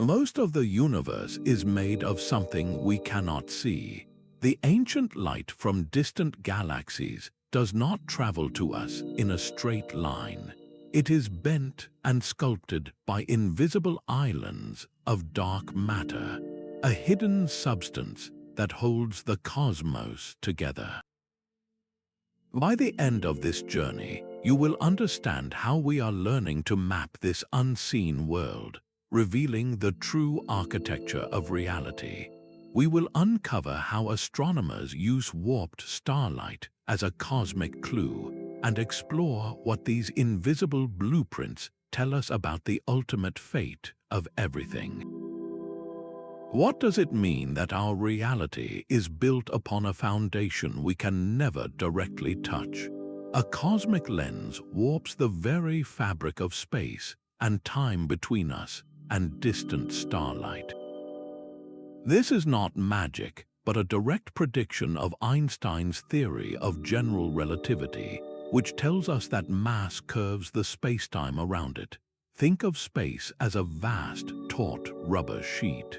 Most of the universe is made of something we cannot see. The ancient light from distant galaxies does not travel to us in a straight line. It is bent and sculpted by invisible islands of dark matter, a hidden substance that holds the cosmos together. By the end of this journey, you will understand how we are learning to map this unseen world, revealing the true architecture of reality. We will uncover how astronomers use warped starlight as a cosmic clue and explore what these invisible blueprints tell us about the ultimate fate of everything. What does it mean that our reality is built upon a foundation we can never directly touch? A cosmic lens warps the very fabric of space and time between us and distant starlight. This is not magic, but a direct prediction of Einstein's theory of general relativity, which tells us that mass curves the spacetime around it. Think of space as a vast, taut rubber sheet.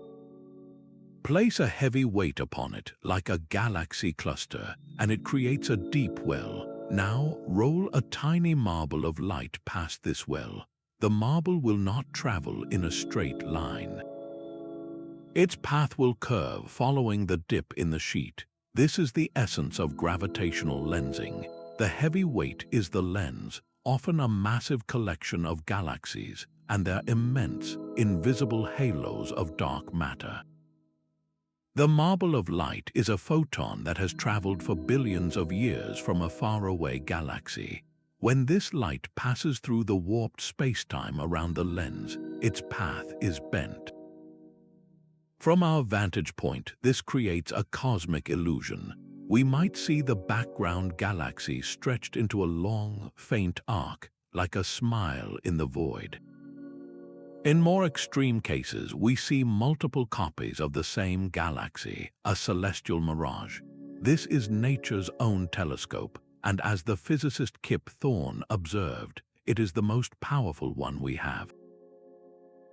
Place a heavy weight upon it, like a galaxy cluster, and it creates a deep well. Now, roll a tiny marble of light past this well. The marble will not travel in a straight line. Its path will curve, following the dip in the sheet. This is the essence of gravitational lensing. The heavy weight is the lens, often a massive collection of galaxies, and their immense, invisible halos of dark matter. The marble of light is a photon that has traveled for billions of years from a faraway galaxy. When this light passes through the warped spacetime around the lens, its path is bent. From our vantage point, this creates a cosmic illusion. We might see the background galaxy stretched into a long, faint arc, like a smile in the void. In more extreme cases, we see multiple copies of the same galaxy, a celestial mirage. This is nature's own telescope, and as the physicist Kip Thorne observed, it is the most powerful one we have.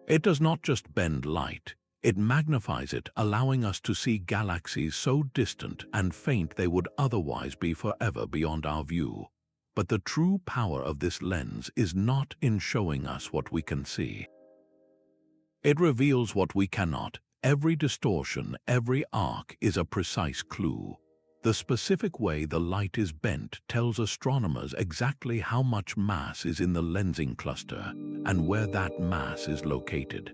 It does not just bend light, it magnifies it, allowing us to see galaxies so distant and faint they would otherwise be forever beyond our view. But the true power of this lens is not in showing us what we can see. It reveals what we cannot. Every distortion, every arc is a precise clue. The specific way the light is bent tells astronomers exactly how much mass is in the lensing cluster and where that mass is located.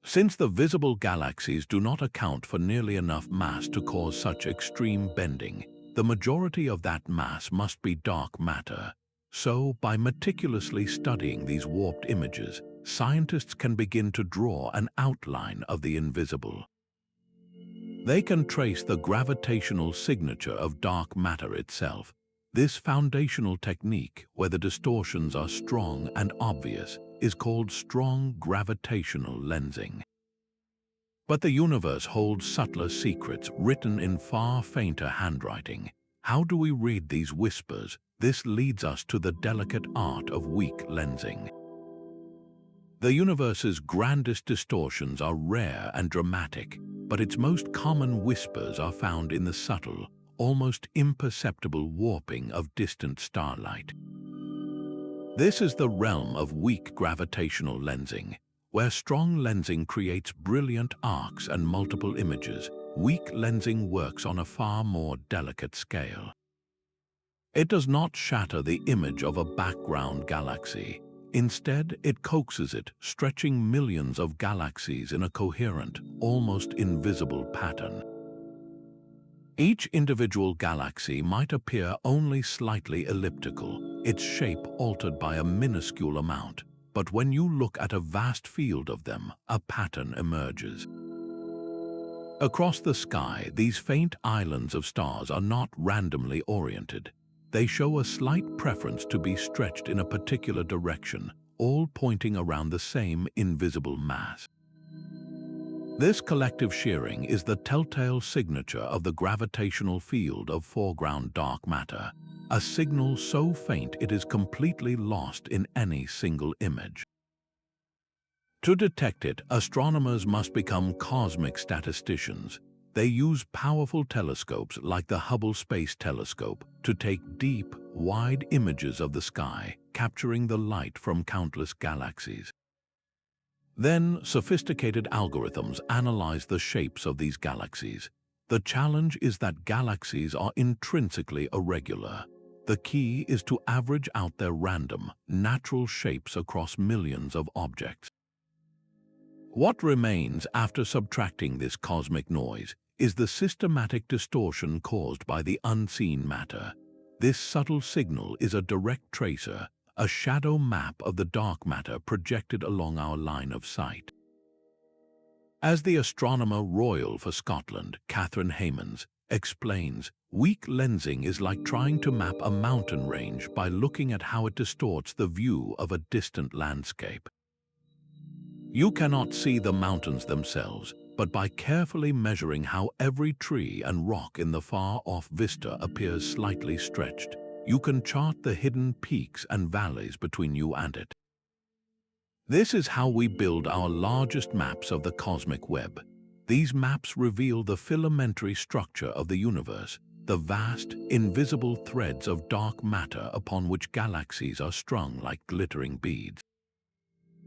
Since the visible galaxies do not account for nearly enough mass to cause such extreme bending, the majority of that mass must be dark matter. So, by meticulously studying these warped images, scientists can begin to draw an outline of the invisible. They can trace the gravitational signature of dark matter itself. This foundational technique, where the distortions are strong and obvious, is called strong gravitational lensing. But the universe holds subtler secrets written in far fainter handwriting. How do we read these whispers? This leads us to the delicate art of weak lensing. The universe's grandest distortions are rare and dramatic, but its most common whispers are found in the subtle, almost imperceptible warping of distant starlight. This is the realm of weak gravitational lensing, where strong lensing creates brilliant arcs and multiple images. Weak lensing works on a far more delicate scale. It does not shatter the image of a background galaxy. Instead, it coaxes it, stretching millions of galaxies in a coherent, almost invisible pattern. Each individual galaxy might appear only slightly elliptical, its shape altered by a minuscule amount, but when you look at a vast field of them, a pattern emerges. Across the sky, these faint islands of stars are not randomly oriented. They show a slight preference to be stretched in a particular direction, all pointing around the same invisible mass. This collective shearing is the telltale signature of the gravitational field of foreground dark matter, a signal so faint it is completely lost in any single image. To detect it, astronomers must become cosmic statisticians. They use powerful telescopes like the Hubble Space Telescope to take deep, wide images of the sky, capturing the light from countless galaxies. Then, sophisticated algorithms analyze the shapes of these galaxies. The challenge is that galaxies are intrinsically irregular. The key is to average out their random, natural shapes across millions of objects. What remains after subtracting this cosmic noise is the systematic distortion caused by the unseen matter. This subtle signal is a direct tracer, a shadow map of the dark matter projected along our line of sight. As the Astronomer Royal for Scotland, Catherine Haymans, explains, weak lensing is like trying to map a mountain range by looking at how it distorts the view of a distant landscape. You cannot see the mountains themselves, but by carefully measuring how every tree and rock in the far-off vista appears slightly stretched, you can chart the hidden peaks and valleys between you and it. This is how we build our largest maps of the cosmic web. These maps reveal the filamentary structure of the universe, the vast, invisible threads of dark matter upon which galaxies are strung like glittering beads.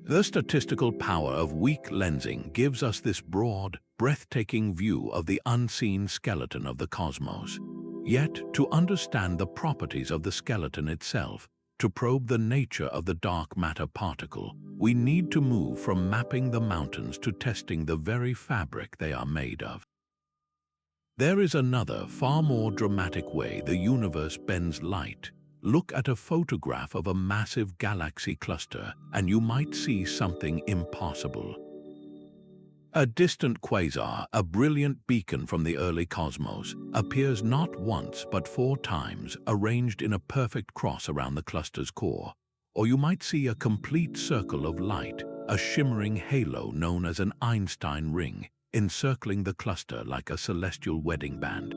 The statistical power of weak lensing gives us this broad, breathtaking view of the unseen skeleton of the cosmos. Yet, to understand the properties of the skeleton itself, to probe the nature of the dark matter particle, we need to move from mapping the mountains to testing the very fabric they are made of. There is another, far more dramatic way the universe bends light. Look at a photograph of a massive galaxy cluster, and you might see something impossible. A distant quasar, a brilliant beacon from the early cosmos, appears not once but 4 times, arranged in a perfect cross around the cluster's core. Or you might see a complete circle of light, a shimmering halo known as an Einstein ring, encircling the cluster like a celestial wedding band.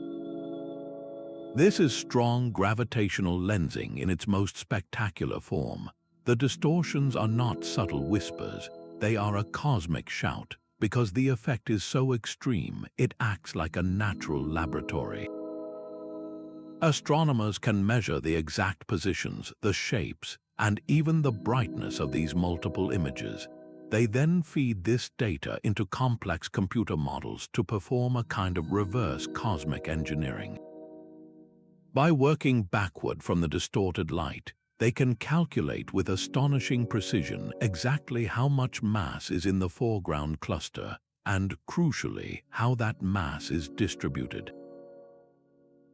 This is strong gravitational lensing in its most spectacular form. The distortions are not subtle whispers, they are a cosmic shout, because the effect is so extreme it acts like a natural laboratory. Astronomers can measure the exact positions, the shapes, and even the brightness of these multiple images. They then feed this data into complex computer models to perform a kind of reverse cosmic engineering. By working backward from the distorted light, they can calculate with astonishing precision exactly how much mass is in the foreground cluster and, crucially, how that mass is distributed.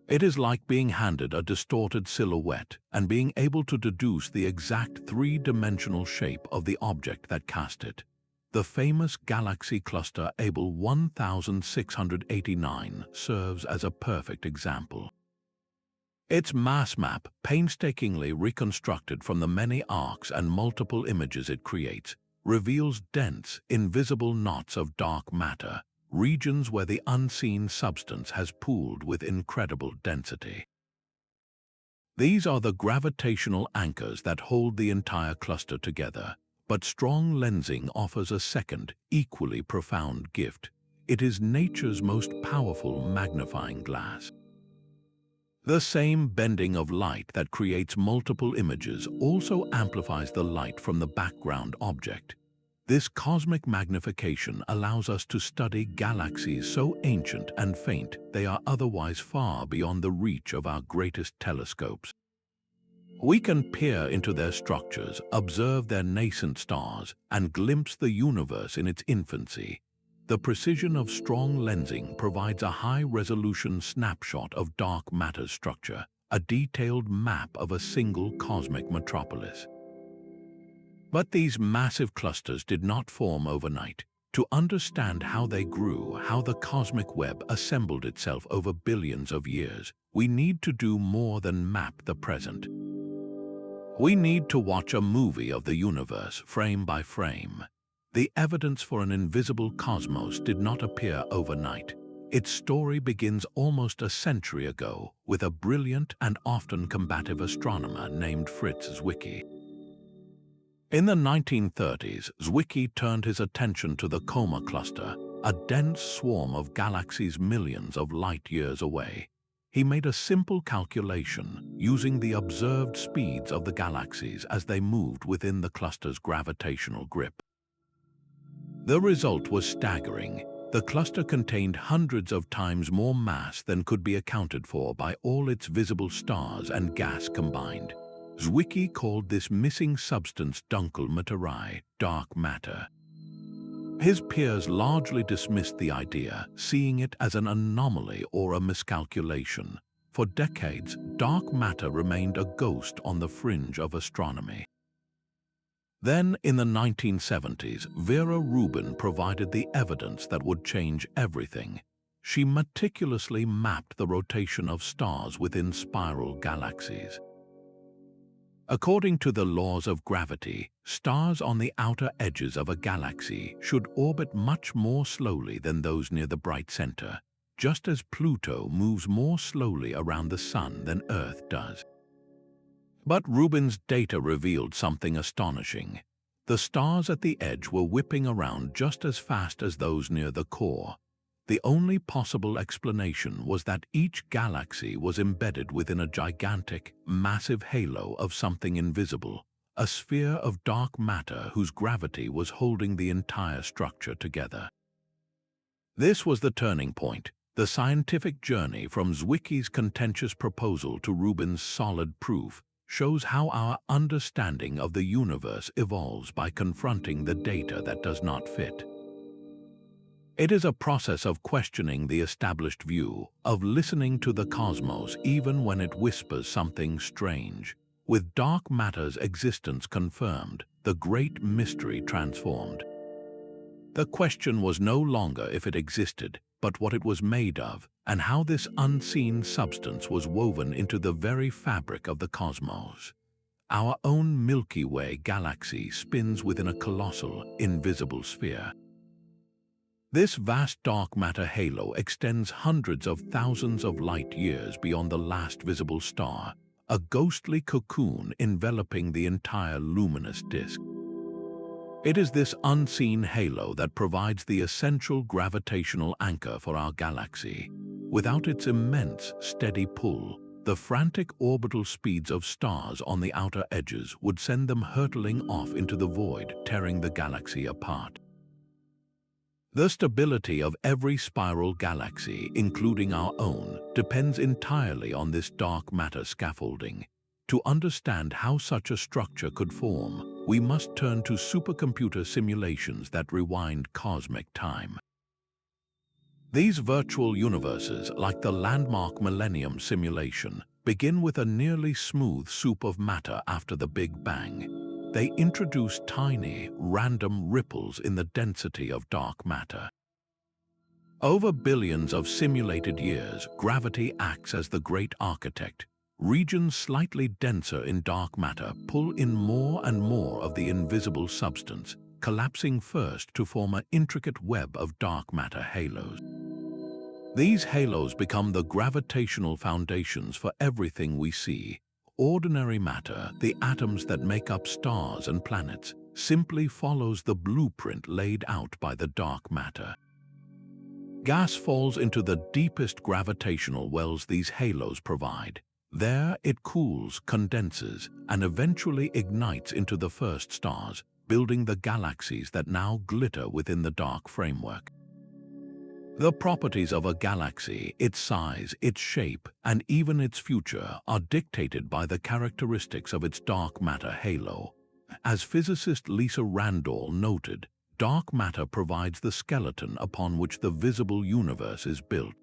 It is like being handed a distorted silhouette and being able to deduce the exact 3-dimensional shape of the object that cast it. The famous galaxy cluster Abell 1689 serves as a perfect example. Its mass map, painstakingly reconstructed from the many arcs and multiple images it creates, reveals dense, invisible knots of dark matter, regions where the unseen substance has pooled with incredible density. These are the gravitational anchors that hold the entire cluster together, but strong lensing offers a second, equally profound gift. It is nature's most powerful magnifying glass. The same bending of light that creates multiple images also amplifies the light from the background object. This cosmic magnification allows us to study galaxies so ancient and faint they are otherwise far beyond the reach of our greatest telescopes. We can peer into their structures, observe their nascent stars, and glimpse the universe in its infancy. The precision of strong lensing provides a high-resolution snapshot of dark matter's structure, a detailed map of a single cosmic metropolis. But these massive clusters did not form overnight. To understand how they grew, how the cosmic web assembled itself over billions of years, we need to do more than map the present. We need to watch a movie of the universe, frame by frame. The evidence for an invisible cosmos did not appear overnight. Its story begins almost a century ago with a brilliant and often combative astronomer named Fritz Zwicky. In the 1930s, Zwicky turned his attention to the Core-Cluster, a dense swarm of galaxies millions of light-years away. He made a simple calculation using the observed speeds of the galaxies as they moved within the cluster's gravitational grip. The result was staggering. The cluster contained hundreds of times more mass than could be accounted for by all its visible stars and gas combined. Zwicky called this missing substance dunkel materie, dark matter. His peers largely dismissed the idea, seeing it as an anomaly or a miscalculation. For decades, dark matter remained a ghost on the fringe of astronomy. Then, in the 1970s, Vera Rubin provided the evidence that would change everything. She meticulously mapped the rotation of stars within spiral galaxies. According to the laws of gravity, stars on the outer edges of a galaxy should orbit much more slowly than those near the bright center, just as Pluto moves more slowly around the Sun than Earth does. But Rubin's data revealed something astonishing. The stars at the edge were whipping around just as fast as those near the core. The only possible explanation was that each galaxy was embedded within a gigantic, massive halo of something invisible, a sphere of dark matter whose gravity was holding the entire structure together. This was the turning point, the scientific journey from Zwicky's contentious proposal to Rubin's solid proof shows how our understanding of the universe evolves by confronting the data that does not fit. It is a process of questioning the established view, of listening to the cosmos even when it whispers something strange. With dark matter's existence confirmed, the great mystery transformed. The question was no longer if it existed, but what it was made of, and how this unseen substance was woven into the very fabric of the cosmos. Our own Milky Way galaxy spins within a colossal, invisible sphere. This vast dark matter halo extends hundreds of thousands of light years beyond the last visible star, a ghostly cocoon enveloping the entire luminous disk. It is this unseen halo that provides the essential gravitational anchor for our galaxy. Without its immense, steady pull, the frantic orbital speeds of stars on the outer edges would send them hurtling off into the void, tearing the galaxy apart. The stability of every spiral galaxy, including our own, depends entirely on this dark matter scaffolding. To understand how such a structure could form, we must turn to supercomputer simulations that rewind cosmic time. These virtual universes, like the landmark Millennium simulation, begin with a nearly smooth soup of matter after the Big Bang. They introduce tiny, random ripples in the density of dark matter. Over billions of simulated years, gravity acts as the great architect. Regions slightly denser in dark matter pull in more and more of the invisible substance, collapsing first to form an intricate web of dark matter halos. These halos become the gravitational foundations for everything we see. Ordinary matter, the atoms that make up stars and planets, simply follows the blueprint laid out by the dark matter. Gas falls into the deepest gravitational wells these halos provide. There it cools, condenses, and eventually ignites into the first stars, building the galaxies that now glitter within the dark framework. The properties of a galaxy, its size, its shape, and even its future are dictated by the characteristics of its dark matter halo. As physicist Lisa Randall noted, dark matter provides the skeleton upon which the visible universe is built.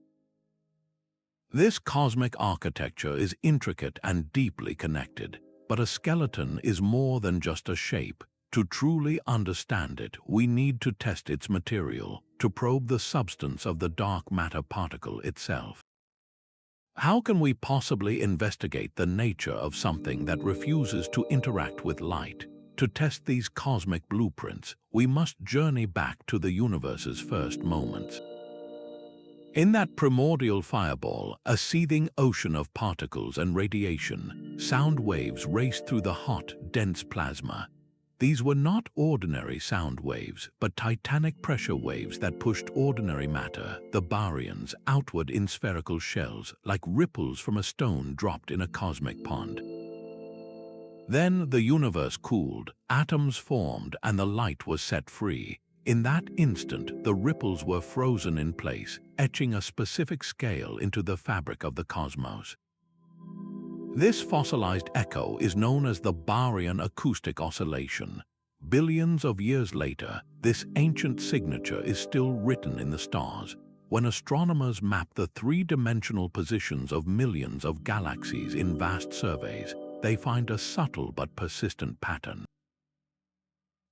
This cosmic architecture is intricate and deeply connected, but a skeleton is more than just a shape. To truly understand it, we need to test its material, to probe the substance of the dark matter particle itself. How can we possibly investigate the nature of something that refuses to interact with light? To test these cosmic blueprints, we must journey back to the universe's first moments. In that primordial fireball, a seething ocean of particles and radiation, sound waves raced through the hot, dense plasma. These were not ordinary sound waves, but titanic pressure waves that pushed ordinary matter, the baryons, outward in spherical shells, like ripples from a stone dropped in a cosmic pond. Then the universe cooled, atoms formed, and the light was set free. In that instant, the ripples were frozen in place, etching a specific scale into the fabric of the cosmos. This fossilized echo is known as the Baryon acoustic oscillation. Billions of years later, this ancient signature is still written in the stars. When astronomers map the three-dimensional positions of millions of galaxies in vast surveys, they find a subtle but persistent pattern.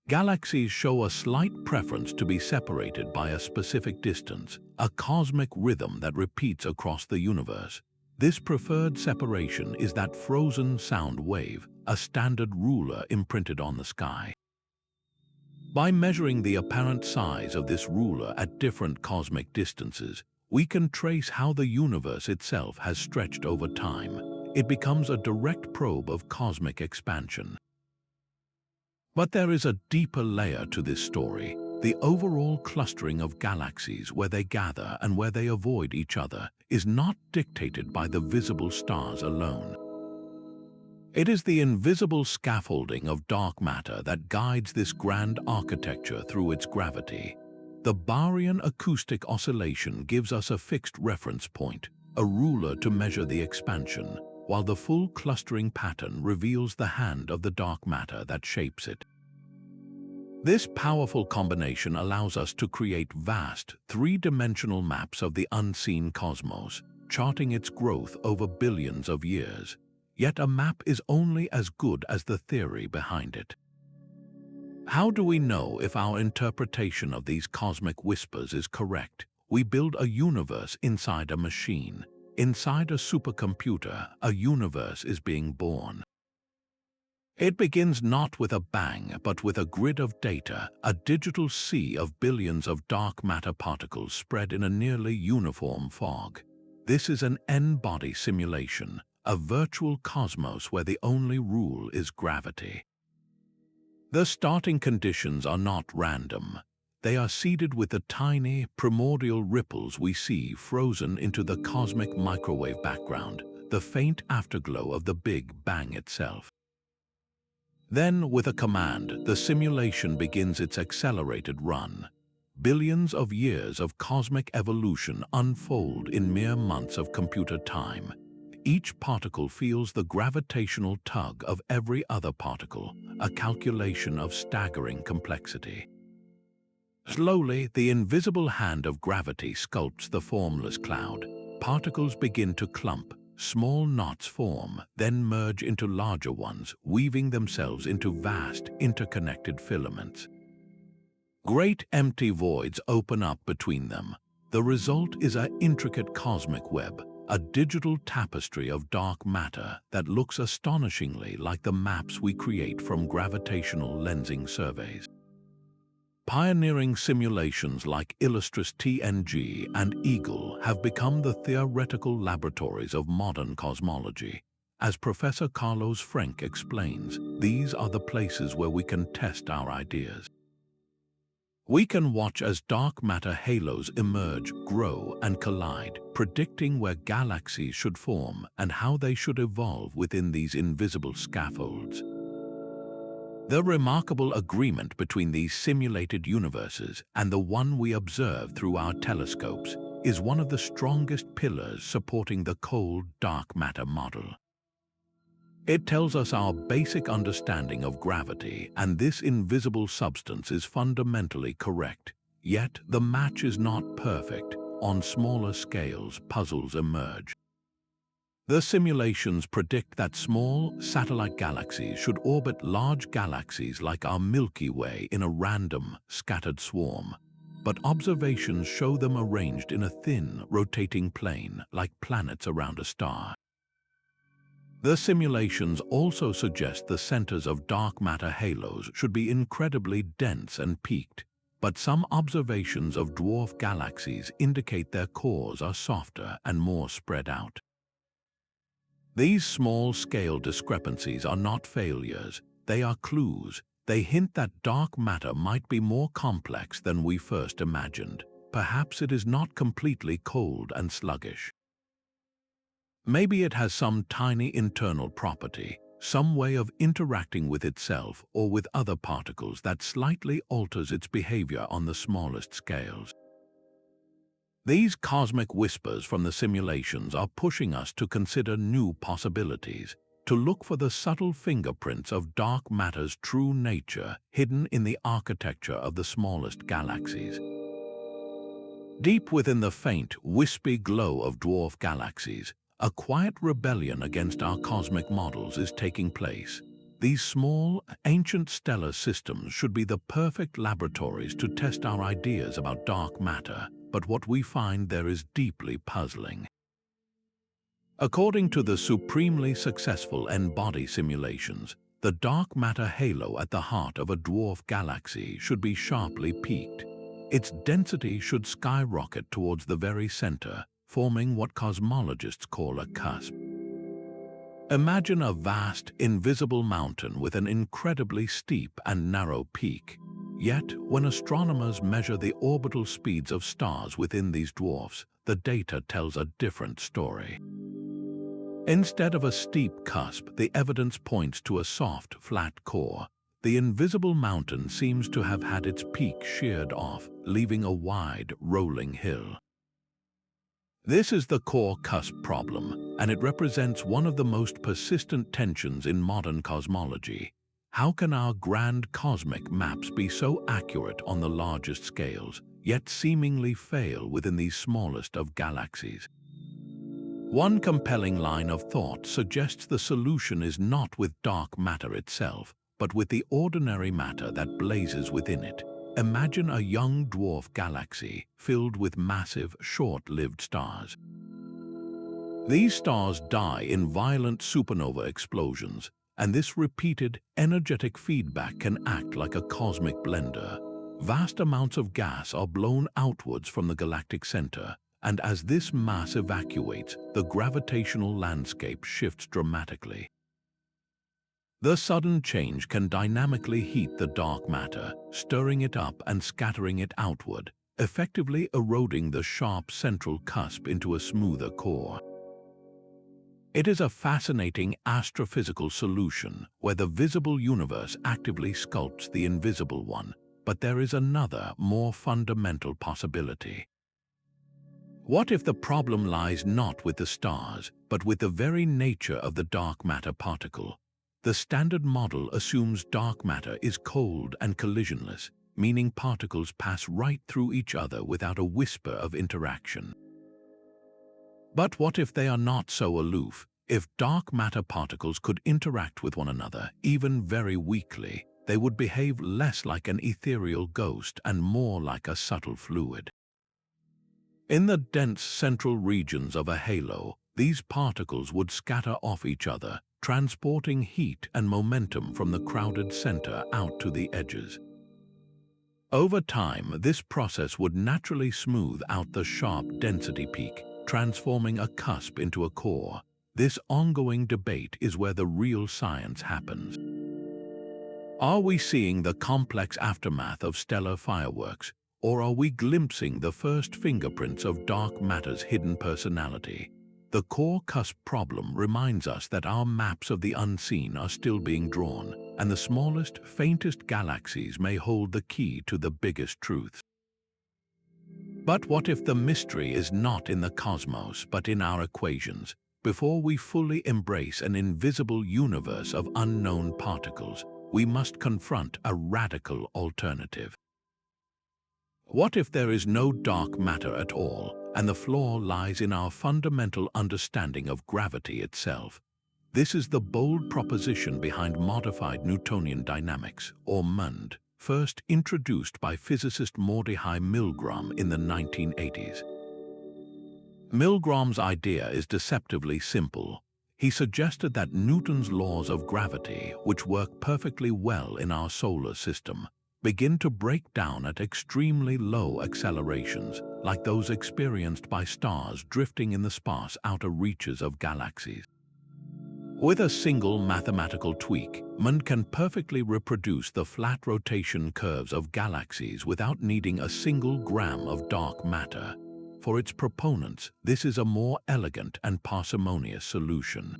Galaxies show a slight preference to be separated by a specific distance, a cosmic rhythm that repeats across the universe. This preferred separation is that frozen sound wave, a standard ruler imprinted on the sky. By measuring the apparent size of this ruler at different cosmic distances, we can trace how the universe itself has stretched over time. It becomes a direct probe of cosmic expansion. But there is a deeper layer to this story. The overall clustering of galaxies, where they gather and where they avoid each other, is not dictated by the visible stars alone. It is the invisible scaffolding of dark matter that guides this grand architecture through its gravity. The Baryon acoustic oscillation gives us a fixed reference point, a ruler to measure the expansion, while the full clustering pattern reveals the hand of the dark matter that shapes it. This powerful combination allows us to create vast, three-dimensional maps of the unseen cosmos, charting its growth over billions of years. Yet a map is only as good as the theory behind it. How do we know if our interpretation of these cosmic whispers is correct? We build a universe inside a machine. Inside a supercomputer, a universe is being born. It begins not with a bang, but with a grid of data, a digital sea of billions of dark matter particles spread in a nearly uniform fog. This is an n-body simulation, a virtual cosmos where the only rule is gravity. The starting conditions are not random. They are seeded with the tiny, primordial ripples we see frozen into the cosmic microwave background, the faint afterglow of the Big Bang itself. Then, with a command, the simulation begins its accelerated run. Billions of years of cosmic evolution unfold in mere months of computer time. Each particle feels the gravitational tug of every other particle, a calculation of staggering complexity. Slowly, the invisible hand of gravity sculpts the formless cloud. Particles begin to clump, small knots form, then merge into larger ones, weaving themselves into vast, interconnected filaments. Great empty voids open up between them. The result is an intricate cosmic web, a digital tapestry of dark matter that looks astonishingly like the maps we create from gravitational lensing surveys. Pioneering simulations like Illustris TNG and Eagle have become the theoretical laboratories of modern cosmology. As Professor Carlos Frenk explains, these are the places where we can test our ideas. We can watch as dark matter halos emerge, grow, and collide, predicting where galaxies should form and how they should evolve within these invisible scaffolds. The remarkable agreement between these simulated universes and the one we observe through our telescopes is one of the strongest pillars supporting the cold, dark matter model. It tells us our basic understanding of gravity and this invisible substance is fundamentally correct. Yet the match is not perfect. On smaller scales, puzzles emerge. The simulations predict that small, satellite galaxies should orbit large galaxies like our Milky Way in a random, scattered swarm. But observations show them arranged in a thin, rotating plane, like planets around a star. The simulations also suggest the centers of dark matter halos should be incredibly dense and peaked, but some observations of dwarf galaxies indicate their cores are softer and more spread out. These small-scale discrepancies are not failures, they are clues. They hint that dark matter might be more complex than we first imagined. Perhaps it is not completely cold and sluggish. Maybe it has some tiny internal property, some way of interacting with itself or with other particles that slightly alters its behavior on the smallest scales. These cosmic whispers from the simulations are pushing us to consider new possibilities, to look for the subtle fingerprints of dark matter's true nature hidden in the architecture of the smallest galaxies. Deep within the faint, wispy glow of dwarf galaxies, a quiet rebellion against our cosmic models is taking place. These small, ancient stellar systems should be the perfect laboratories to test our ideas about dark matter, but what we find there is deeply puzzling. According to the supremely successful N-body simulations, the dark matter halo at the heart of a dwarf galaxy should be sharply peaked. Its density should skyrocket towards the very center, forming what cosmologists call a cusp. Imagine a vast, invisible mountain with an incredibly steep and narrow peak. Yet, when astronomers measure the orbital speeds of stars within these dwarfs, the data tells a different story. Instead of a steep cusp, the evidence points to a soft, flat core. The invisible mountain seems to have had its peak sheared off, leaving a wide, rolling hill. This is the Core-Cusp Problem, and it represents one of the most persistent tensions in modern cosmology. How can our grand cosmic maps be so accurate on the largest scales, yet seemingly fail within these smallest of galaxies? One compelling line of thought suggests the solution is not with dark matter itself, but with the ordinary matter that blazes within it. Imagine a young dwarf galaxy filled with massive, short-lived stars. These stars die in violent supernova explosions, and this repeated, energetic feedback can act like a cosmic blender. Vast amounts of gas are blown outwards from the galactic center, and as this mass evacuates, the gravitational landscape shifts dramatically. The sudden change can dynamically heat the dark matter, stirring it up and scattering it outward, effectively eroding the sharp central cusp into a smoother core. It is a fascinating astrophysical solution where the visible universe actively sculpts the invisible one, but there is another, more fundamental possibility. What if the problem lies not with the stars, but with the very nature of the dark matter particle? The standard model assumes dark matter is cold and collisionless, meaning particles pass right through each other without a whisper of interaction. But what if they are not so aloof? If dark matter particles could interact with one another, even very weakly, they would behave less like an ethereal ghost and more like a subtle fluid. In the dense central regions of a halo, these particles would scatter off each other, transporting heat and momentum from the crowded center out to the edges. Over time, this process would naturally smooth out the sharp density peak, transforming a cusp into a core. This ongoing debate is where the real science happens. Are we seeing the complex aftermath of stellar fireworks, or are we glimpsing the first fingerprints of dark matter's hidden personality? The Core-Cusp Problem reminds us that our maps of the unseen are still being drawn, and the smallest, faintest galaxies may hold the key to the biggest truths. But what if the mystery is not in the cosmos, but in our equations? Before we fully embrace an invisible universe of unknown particles, we must confront a radical alternative. What if there is no dark matter at all, and the flaw lies in our fundamental understanding of gravity itself? This is the bold proposition behind modified Newtonian dynamics, or MUND, first introduced by physicist Mordechai Milgrom in the 1980s. Milgrom's idea is deceptively simple. He suggested that Newton's laws of gravity, which work perfectly well in our solar system, begin to break down at extremely low accelerations, like those experienced by stars drifting in the sparse outer reaches of galaxies. With a single mathematical tweak, man can perfectly reproduce the flat rotation curves of galaxies without needing a single gram of dark matter. For its proponents, this is a more elegant and parsimonious solution.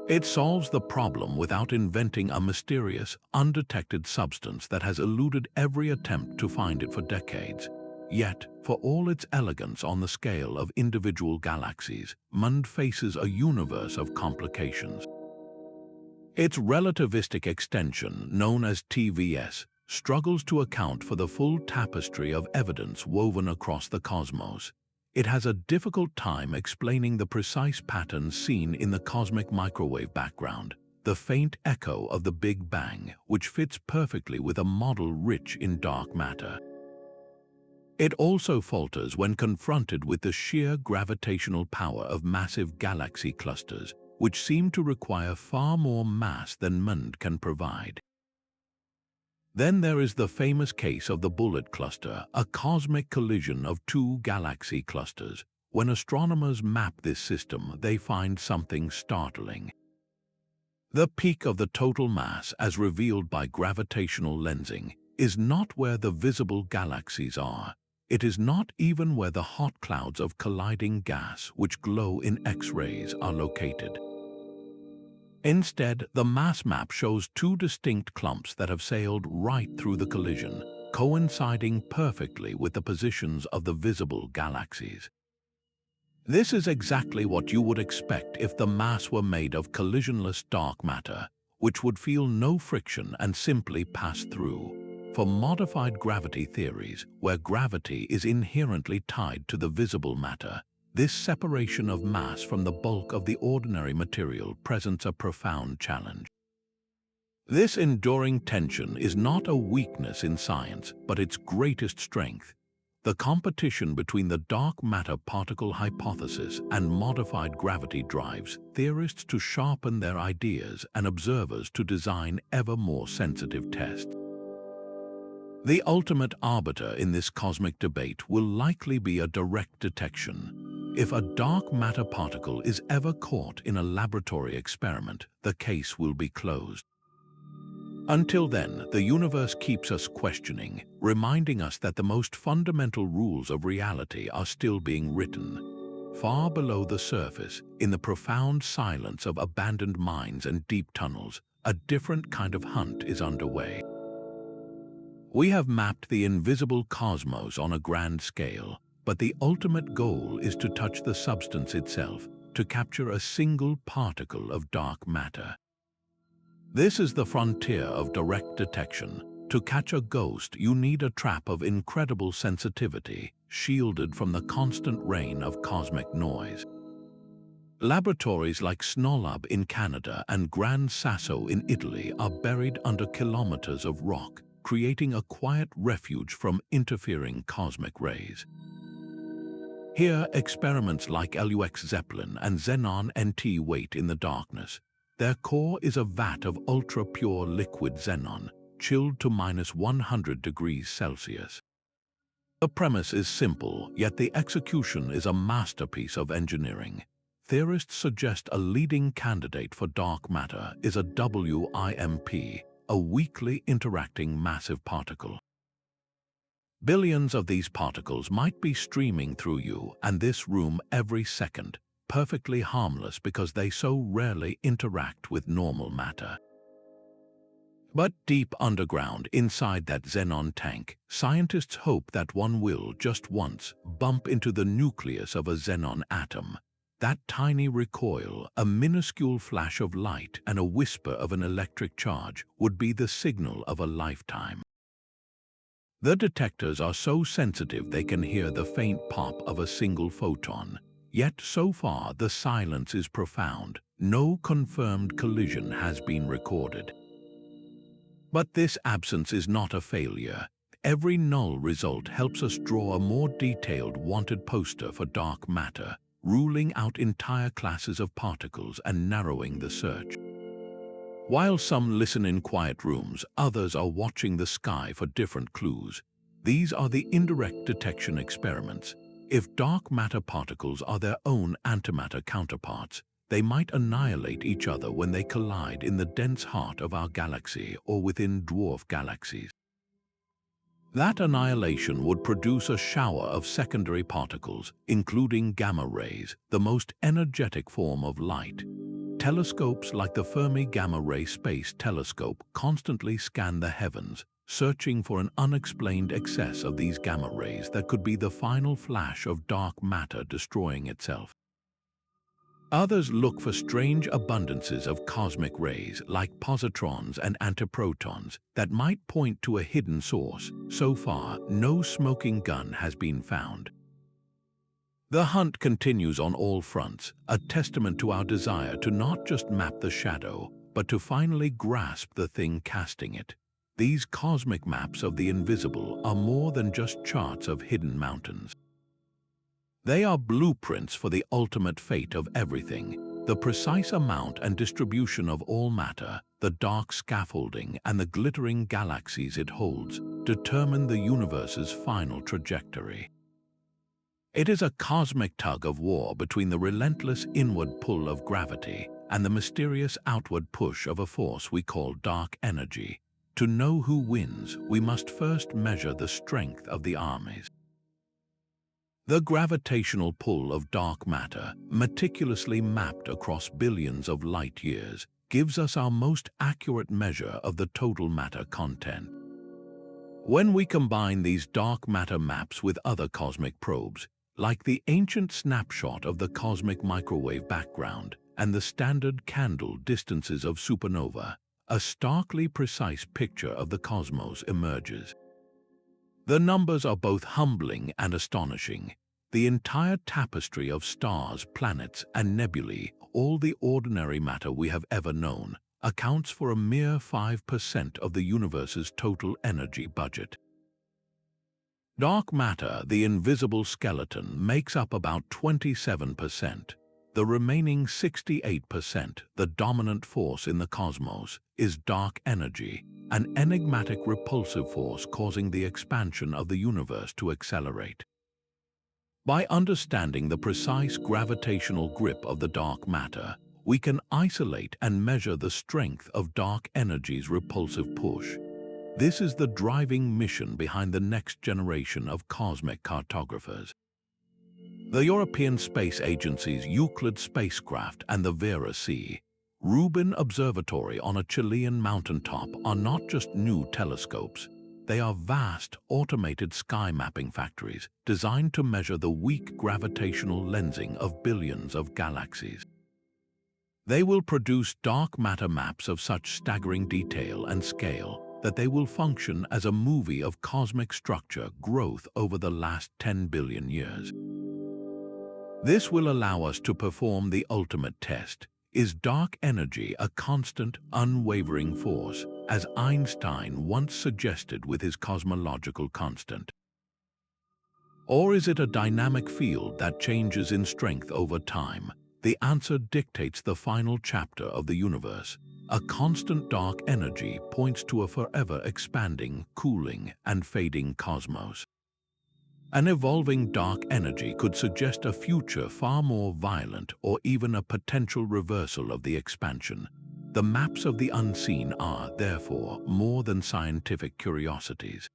It solves the problem without inventing a mysterious, undetected substance that has eluded every attempt to find it for decades. Yet, for all its elegance on the scale of individual galaxies, MUND faces a universe of complications. Its relativistic extension, known as TVS, struggles to account for the full tapestry of evidence woven across the cosmos. It has a difficult time explaining the precise patterns seen in the cosmic microwave background, the faint echo of the Big Bang, which fits perfectly with a model rich in dark matter. It also falters when confronted with the sheer gravitational power of massive galaxy clusters, which seem to require far more mass than MUND can provide. Then there is the famous case of the Bullet Cluster, a cosmic collision of two galaxy clusters. When astronomers map this system, they find something startling. The peak of the total mass, as revealed by gravitational lensing, is not where the visible galaxies are. It is not even where the hot clouds of colliding gas which glow in X-rays are located. Instead, the mass map shows two distinct clumps that have sailed right through the collision, coinciding perfectly with the positions of the visible galaxies. This is exactly what you would expect if the mass were made of collisionless dark matter, which would feel no friction and simply pass through. For modified gravity theories, where gravity is inherently tied to the visible matter, this separation of mass from the bulk of the ordinary material presents a profound challenge. This enduring tension is not a weakness in science, but its greatest strength. The competition between the dark matter particle hypothesis and modified gravity drives theorists to sharpen their ideas and observers to design ever more sensitive tests. The ultimate arbiter in this cosmic debate will likely be a direct detection. If a dark matter particle is ever caught in a laboratory experiment, the case will be closed. Until then, the universe keeps us questioning, reminding us that the most fundamental rules of reality are still being written. Far below the surface, in the profound silence of abandoned mines and deep tunnels, a different kind of hunt is underway. We have mapped the invisible cosmos on a grand scale, but the ultimate goal is to touch the substance itself, to capture a single particle of dark matter. This is the frontier of direct detection. To catch a ghost, you need a trap of incredible sensitivity, shielded from the constant rain of cosmic noise. Laboratories like SNOLAB in Canada and Gran Sasso in Italy are buried under kilometers of rock, creating a quiet refuge from interfering cosmic rays. Here, experiments like LUX Zeppelin and Xenon NT wait in the darkness. Their core is a vat of ultra-pure liquid xenon, chilled to -100 degrees Celsius. The premise is simple, yet the execution is a masterpiece of engineering. Theorists suggest a leading candidate for dark matter is a WIMP, a weakly interacting massive particle. Billions of these particles might be streaming through you and this room every second, perfectly harmless because they so rarely interact with normal matter. But deep underground, inside that xenon tank, scientists hope that one will, just once, bump into the nucleus of a xenon atom. That tiny recoil, a minuscule flash of light and a whisper of an electric charge, would be the signal of a lifetime. The detectors are so sensitive they can hear the faint pop of a single photon. Yet so far the silence is profound. No confirmed collision has been recorded. But this absence is not a failure. Every null result helps us draw a more detailed wanted poster for dark matter, ruling out entire classes of particles and narrowing the search. While some listen in quiet rooms, others are watching the sky for different clues. These are the indirect detection experiments. If dark matter particles are their own antimatter counterparts, they might annihilate each other when they collide in the dense heart of our galaxy or within dwarf galaxies. That annihilation would produce a shower of secondary particles, including gamma rays, the most energetic form of light. Telescopes like the Fermi Gamma Ray Space Telescope constantly scan the heavens, searching for an unexplained excess of these gamma rays that could be the final flash of dark matter destroying itself. Others look for strange abundances of cosmic rays like positrons and antiprotons that might point to a hidden source. So far, no smoking gun has been found. The hunt continues on all fronts, a testament to our desire to not just map the shadow, but to finally grasp the thing casting it. These cosmic maps of the invisible are more than just charts of hidden mountains. They are blueprints for the ultimate fate of everything. The precise amount and distribution of all matter, the dark scaffolding, and the glittering galaxies it holds determine the universe's final trajectory. It is a cosmic tug-of-war between the relentless inward pull of gravity and the mysterious outward push of a force we call dark energy. To know who wins, we must first measure the strength of the armies. The gravitational pull of dark matter, meticulously mapped across billions of light years, gives us our most accurate measure of the total matter content. When we combine these dark matter maps with other cosmic probes, like the ancient snapshot of the cosmic microwave background and the standard candle distances of supernova, a starkly precise picture of the cosmos emerges. The numbers are both humbling and astonishing. The entire tapestry of stars, planets, and nebulae, all the ordinary matter we have ever known, accounts for a mere 5% of the universe's total energy budget. Dark matter, the invisible skeleton, makes up about 27%. The remaining 68%, the dominant force in the cosmos, is dark energy, an enigmatic repulsive force causing the expansion of the universe to accelerate. By understanding the precise gravitational grip of the dark matter, we can isolate and measure the strength of dark energy's repulsive push. This is the driving mission behind the next generation of cosmic cartographers. The European Space Agency's Euclid spacecraft and the Vera Rubin Observatory on a Chilean mountaintop are not just new telescopes. They are vast, automated sky mapping factories designed to measure the weak gravitational lensing of billions of galaxies. They will produce dark matter maps of such staggering detail and scale that they will function as a movie of cosmic structure growth over the last 10 billion years. This will allow us to perform the ultimate test. Is dark energy a constant, unwavering force, as Einstein once suggested with his cosmological constant? Or is it a dynamic field that changes in strength over time? The answer dictates the final chapter of the universe. A constant dark energy points to a forever expanding, cooling, and fading cosmos. An evolving dark energy could suggest a future far more violent or even a potential reversal of the expansion. The maps of the unseen are, therefore, more than scientific curiosities.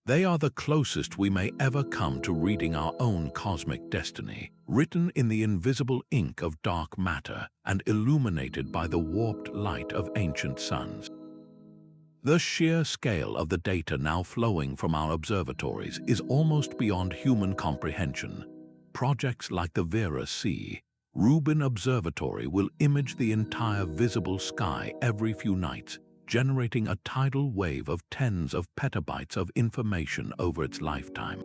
They are the closest we may ever come to reading our own cosmic destiny, written in the invisible ink of dark matter and illuminated by the warped light of ancient suns. The sheer scale of the data now flowing from our observatories is almost beyond human comprehension. Projects like the Vera Rubin Observatory will image the entire visible sky every few nights, generating a tidal wave of tens of petabytes of information over its lifetime.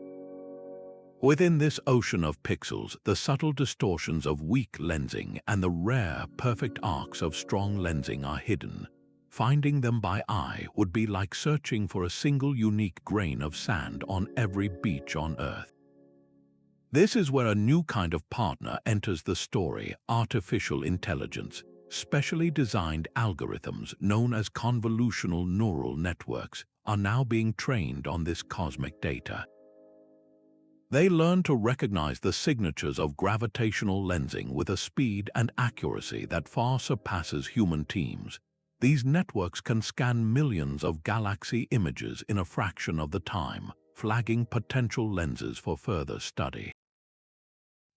Within this ocean of pixels, the subtle distortions of weak lensing and the rare, perfect arcs of strong lensing are hidden. Finding them by eye would be like searching for a single unique grain of sand on every beach on Earth. This is where a new kind of partner enters the story: artificial intelligence. Specially designed algorithms known as convolutional neural networks are now being trained on this cosmic data. They learn to recognize the signatures of gravitational lensing with a speed and accuracy that far surpasses human teams. These networks can scan millions of galaxy images in a fraction of the time, flagging potential lenses for further study.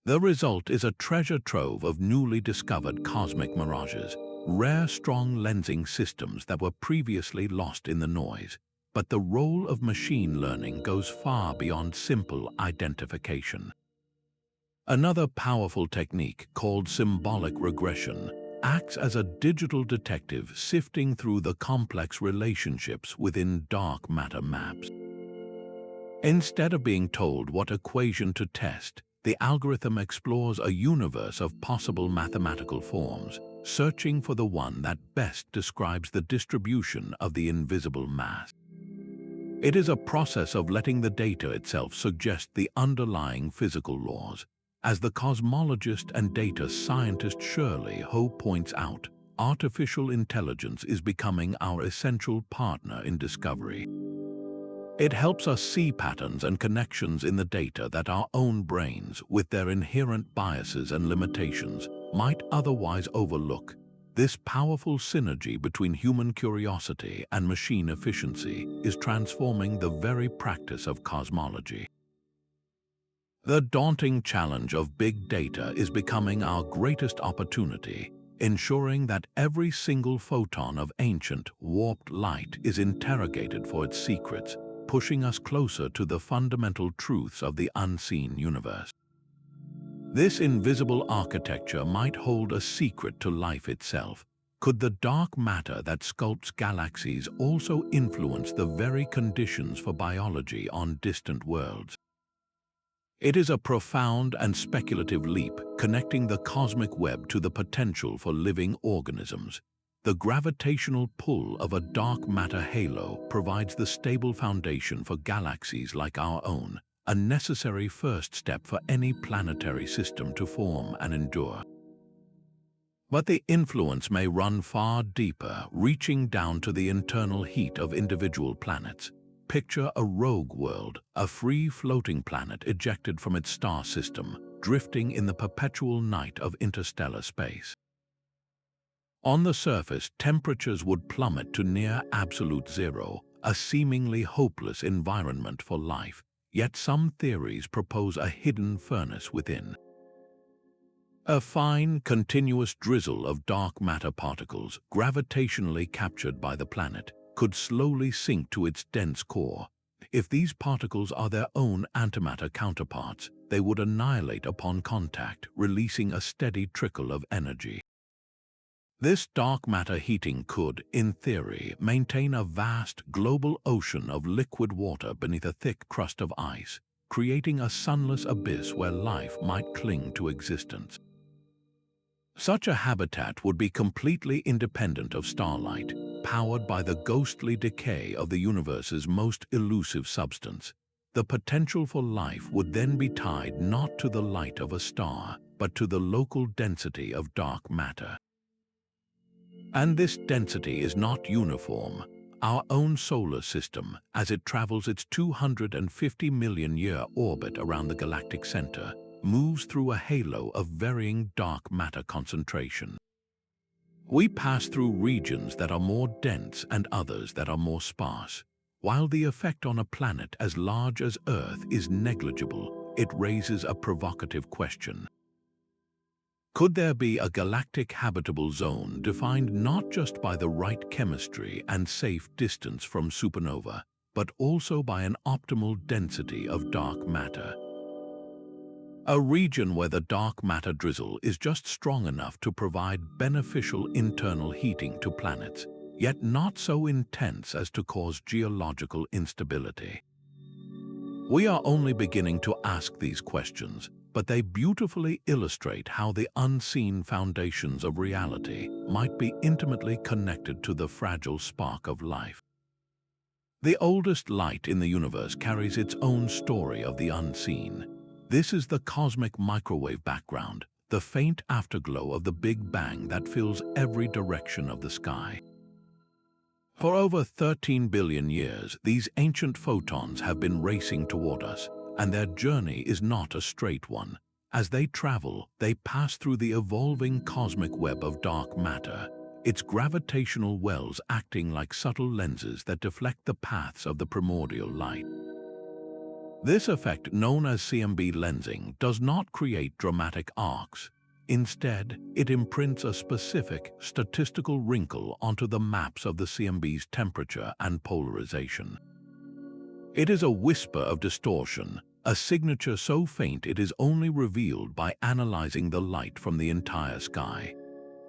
The result is a treasure trove of newly discovered cosmic mirages, rare strong lensing systems that were previously lost in the noise. But the role of machine learning goes far beyond simple identification. Another powerful technique, called symbolic regression, acts as a digital detective sifting through the complex relationships within dark matter maps. Instead of being told what equation to test, the algorithm explores a universe of possible mathematical forms, searching for the one that best describes the distribution of the invisible mass. It is a process of letting the data itself suggest the underlying physical laws. As the cosmologist and data scientist Shirley Ho points out, artificial intelligence is becoming our essential partner in discovery. It helps us see patterns and connections in the data that our own brains, with their inherent biases and limitations, might otherwise overlook. This powerful synergy between human curiosity and machine efficiency is transforming the very practice of cosmology. The daunting challenge of big data is becoming our greatest opportunity, ensuring that every single photon of ancient, warped light is interrogated for its secrets, pushing us closer to the fundamental truths of the unseen universe. This invisible architecture might hold a secret to life itself. Could the dark matter that sculpts galaxies also influence the very conditions for biology on distant worlds? It is a profound and speculative leap, connecting the cosmic web to the potential for living organisms. The gravitational pull of a dark matter halo provides the stable foundation for galaxies like our own, a necessary first step for any planetary system to form and endure. But the influence may run far deeper, reaching down to the internal heat of individual planets. Picture a rogue world, a free-floating planet ejected from its star system, drifting in the perpetual night of interstellar space. On the surface, temperatures would plummet to near absolute zero, a seemingly hopeless environment for life. Yet some theories propose a hidden furnace within. A fine, continuous drizzle of dark matter particles, gravitationally captured by the planet, could slowly sink to its dense core. If these particles are their own antimatter counterparts, they would annihilate upon contact, releasing a steady trickle of energy. This dark matter heating could, in theory, maintain a vast, global ocean of liquid water beneath a thick crust of ice, creating a sunless abyss where life might cling to existence. Such a habitat would be completely independent of starlight, powered by the ghostly decay of the universe's most elusive substance. The potential for life would then be tied not to the light of a star, but to the local density of dark matter. And this density is not uniform. Our own solar system, as it travels its 250 million-year orbit around the galactic center, moves through a halo of varying dark matter concentration. We pass through regions that are more dense and others that are more sparse. While the effect on a planet as large as Earth is negligible, it raises a provocative question. Could there be a galactic habitable zone defined not just by the right chemistry and safe distance from supernova, but also by an optimal density of dark matter? A region where the dark matter drizzle is just strong enough to provide beneficial internal heating to planets, yet not so intense as to cause geological instability. We are only beginning to ask these questions, but they beautifully illustrate how the unseen foundations of reality might be intimately connected to the fragile spark of life. The oldest light in the universe carries its own story of the unseen. This is the cosmic microwave background, the faint afterglow of the Big Bang that fills every direction of the sky. For over 13 billion years, these ancient photons have been racing toward us, and their journey is not a straight one. As they travel, they pass through the evolving cosmic web of dark matter, its gravitational wells acting like subtle lenses that deflect the paths of the primordial light. This effect, known as CMB lensing, does not create dramatic arcs. Instead, it imprints a specific statistical wrinkle onto the maps of the CMB's temperature and polarization. It is a whisper of distortion, a signature so faint it is only revealed by analyzing the light from the entire sky.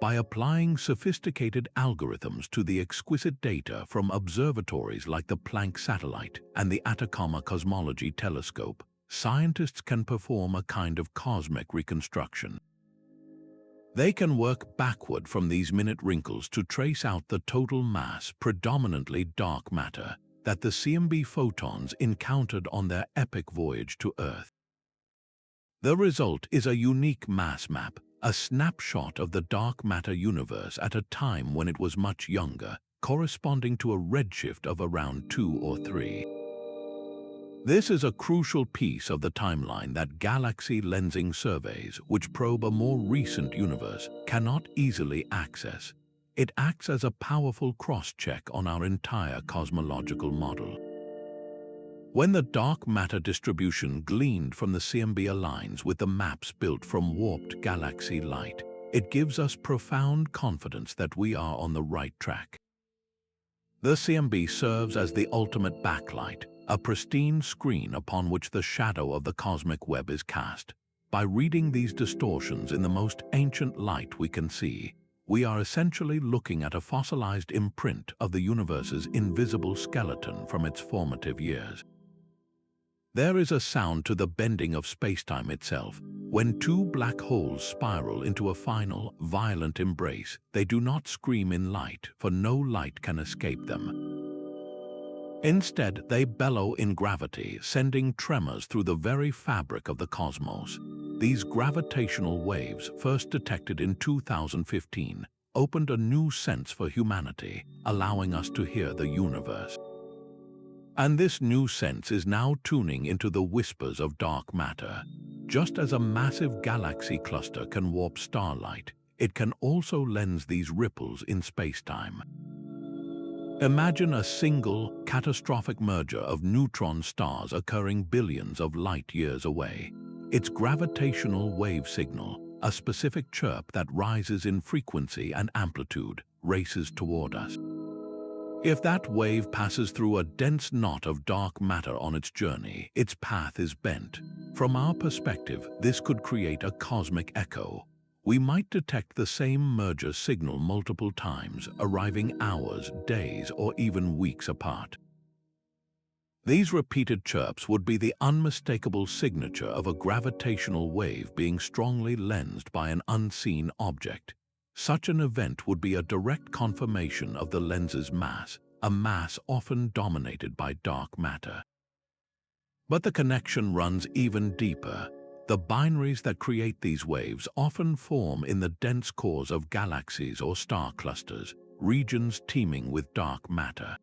By applying sophisticated algorithms to the exquisite data from observatories like the Planck satellite and the Atacama Cosmology telescope, scientists can perform a kind of cosmic reconstruction. They can work backward from these minute wrinkles to trace out the total mass, predominantly dark matter, that the CMB photons encountered on their epic voyage to Earth. The result is a unique mass map, a snapshot of the dark matter universe at a time when it was much younger, corresponding to a redshift of around 2 or 3. This is a crucial piece of the timeline that galaxy lensing surveys, which probe a more recent universe, cannot easily access. It acts as a powerful cross-check on our entire cosmological model. When the dark matter distribution gleaned from the CMB aligns with the maps built from warped galaxy light, it gives us profound confidence that we are on the right track. The CMB serves as the ultimate backlight, a pristine screen upon which the shadow of the cosmic web is cast. By reading these distortions in the most ancient light we can see, we are essentially looking at a fossilized imprint of the universe's invisible skeleton from its formative years. There is a sound to the bending of spacetime itself. When two black holes spiral into a final, violent embrace, they do not scream in light, for no light can escape them. Instead, they bellow in gravity, sending tremors through the very fabric of the cosmos. These gravitational waves, first detected in 2015, opened a new sense for humanity, allowing us to hear the universe. And this new sense is now tuning into the whispers of dark matter. Just as a massive galaxy cluster can warp starlight, it can also lens these ripples in spacetime. Imagine a single, catastrophic merger of neutron stars occurring billions of light-years away. Its gravitational wave signal, a specific chirp that rises in frequency and amplitude, races toward us. If that wave passes through a dense knot of dark matter on its journey, its path is bent. From our perspective, this could create a cosmic echo. We might detect the same merger signal multiple times, arriving hours, days, or even weeks apart. These repeated chirps would be the unmistakable signature of a gravitational wave being strongly lensed by an unseen object. Such an event would be a direct confirmation of the lens's mass, a mass often dominated by dark matter. But the connection runs even deeper. The binaries that create these waves often form in the dense cores of galaxies or star clusters, regions teeming with dark matter.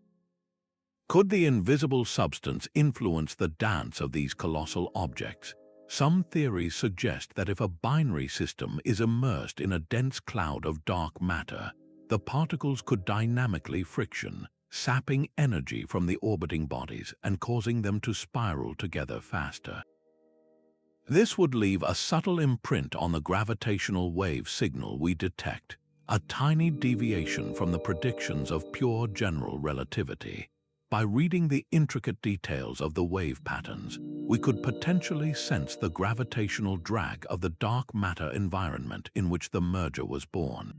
Could the invisible substance influence the dance of these colossal objects? Some theories suggest that if a binary system is immersed in a dense cloud of dark matter, the particles could dynamically friction, sapping energy from the orbiting bodies and causing them to spiral together faster. This would leave a subtle imprint on the gravitational wave signal we detect, a tiny deviation from the predictions of pure general relativity. By reading the intricate details of the wave patterns, we could potentially sense the gravitational drag of the dark matter environment in which the merger was born.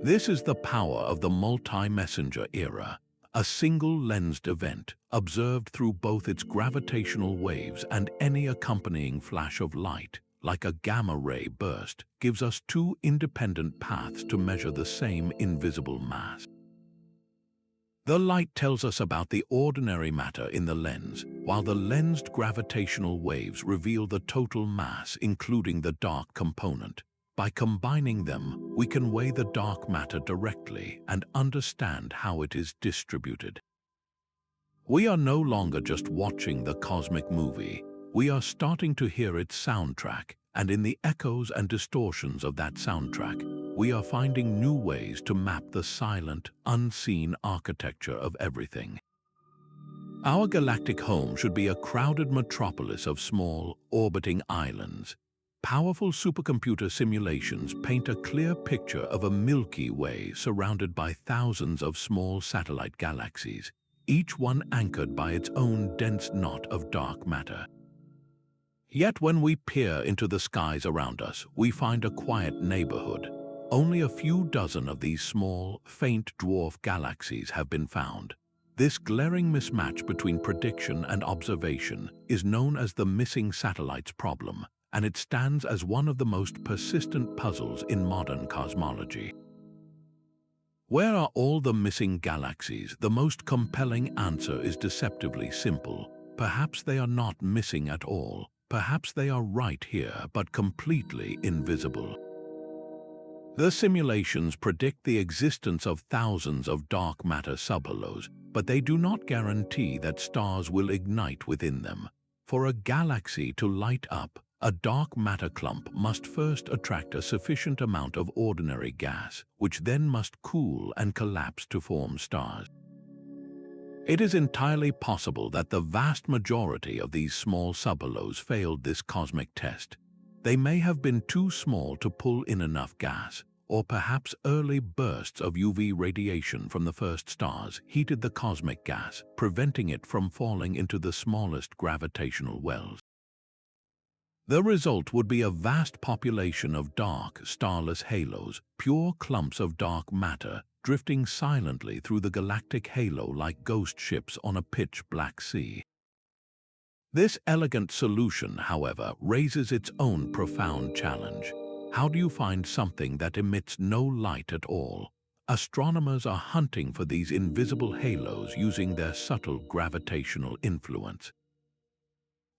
This is the power of the multi-messenger era, a single-lensed event observed through both its gravitational waves and any accompanying flash of light, like a gamma-ray burst, gives us two independent paths to measure the same invisible mass. The light tells us about the ordinary matter in the lens, while the lensed gravitational waves reveal the total mass, including the dark component. By combining them, we can weigh the dark matter directly and understand how it is distributed. We are no longer just watching the cosmic movie. We are starting to hear its soundtrack, and in the echoes and distortions of that soundtrack, we are finding new ways to map the silent, unseen architecture of everything. Our galactic home should be a crowded metropolis of small, orbiting islands. Powerful supercomputer simulations paint a clear picture of a Milky Way surrounded by thousands of small satellite galaxies, each one anchored by its own dense knot of dark matter. Yet when we peer into the skies around us, we find a quiet neighborhood. Only a few dozen of these small, faint dwarf galaxies have been found. This glaring mismatch between prediction and observation is known as the missing satellites problem, and it stands as one of the most persistent puzzles in modern cosmology. Where are all the missing galaxies? The most compelling answer is deceptively simple. Perhaps they are not missing at all. Perhaps they are right here, but completely invisible. The simulations predict the existence of thousands of dark matter subhalos, but they do not guarantee that stars will ignite within them. For a galaxy to light up, a dark matter clump must first attract a sufficient amount of ordinary gas, which then must cool and collapse to form stars. It is entirely possible that the vast majority of these small subhalos failed this cosmic test. They may have been too small to pull in enough gas, or perhaps early bursts of UV radiation from the first stars heated the cosmic gas, preventing it from falling into the smallest gravitational wells. The result would be a vast population of dark, starless halos, pure clumps of dark matter, drifting silently through the galactic halo like ghost ships on a pitch-black sea. This elegant solution, however, raises its own profound challenge. How do you find something that emits no light at all? Astronomers are hunting for these invisible halos using their subtle gravitational influence.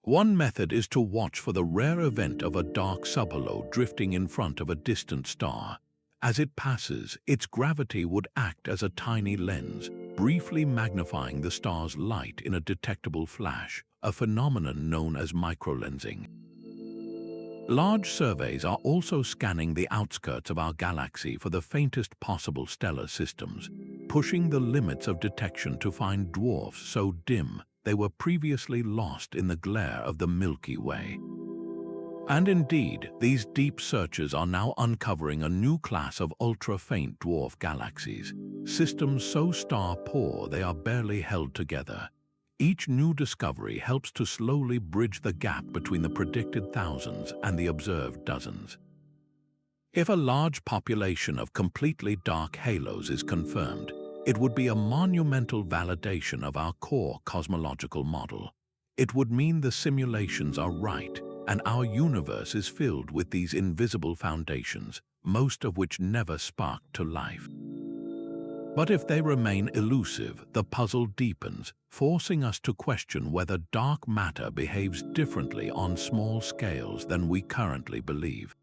One method is to watch for the rare event of a dark subhalo drifting in front of a distant star. As it passes, its gravity would act as a tiny lens, briefly magnifying the star's light in a detectable flash, a phenomenon known as microlensing. Large surveys are also scanning the outskirts of our galaxy for the faintest possible stellar systems, pushing the limits of detection to find dwarfs so dim they were previously lost in the glare of the Milky Way. And indeed, these deep searches are now uncovering a new class of ultra-faint dwarf galaxies, systems so star-poor they are barely held together. Each new discovery helps to slowly bridge the gap between the predicted thousands and the observed dozens. If a large population of completely dark halos is confirmed, it would be a monumental validation of our core cosmological model. It would mean the simulations are right, and our universe is filled with these invisible foundations, most of which never sparked to life. But if they remain elusive, the puzzle deepens, forcing us to question whether dark matter behaves differently on small scales than we currently believe.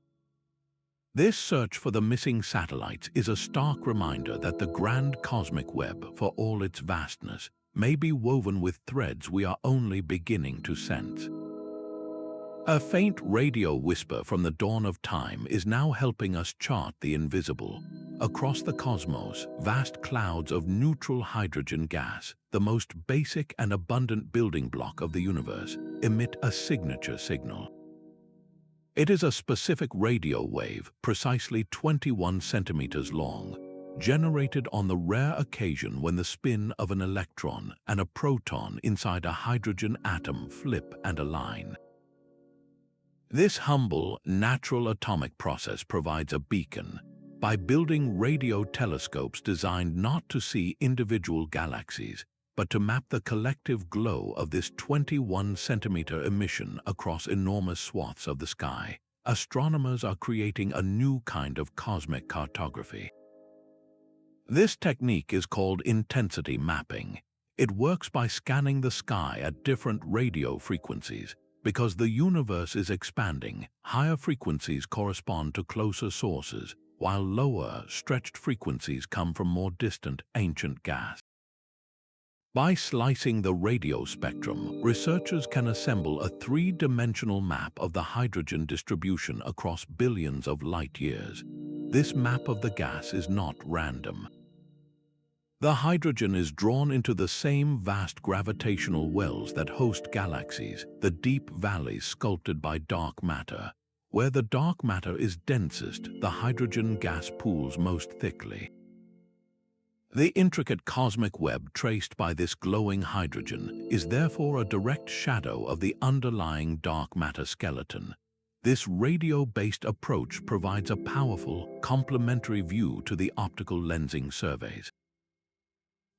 This search for the missing satellites is a stark reminder that the grand cosmic web, for all its vastness, may be woven with threads we are only beginning to sense. A faint radio whisper from the dawn of time is now helping us chart the invisible. Across the cosmos, vast clouds of neutral hydrogen gas, the most basic and abundant building block of the universe, emit a signature signal. It is a specific radio wave, precisely 21 centimeters long, generated on the rare occasion when the spin of an electron and a proton inside a hydrogen atom flip and align. This humble, natural atomic process provides a beacon. By building radio telescopes designed not to see individual galaxies, but to map the collective glow of this 21-centimeter emission across enormous swaths of the sky, astronomers are creating a new kind of cosmic cartography. This technique is called intensity mapping. It works by scanning the sky at different radio frequencies. Because the universe is expanding, higher frequencies correspond to closer sources, while lower, stretched frequencies come from more distant, ancient gas. By slicing the radio spectrum, researchers can assemble a three-dimensional map of the hydrogen distribution across billions of light years. This map of the gas is not random. The hydrogen is drawn into the same vast gravitational wells that host galaxies, the deep valleys sculpted by dark matter. Where the dark matter is densest, the hydrogen gas pools most thickly. The intricate cosmic web traced by this glowing hydrogen is therefore a direct shadow of the underlying dark matter skeleton. This radio-based approach provides a powerful, complementary view to the optical lensing surveys.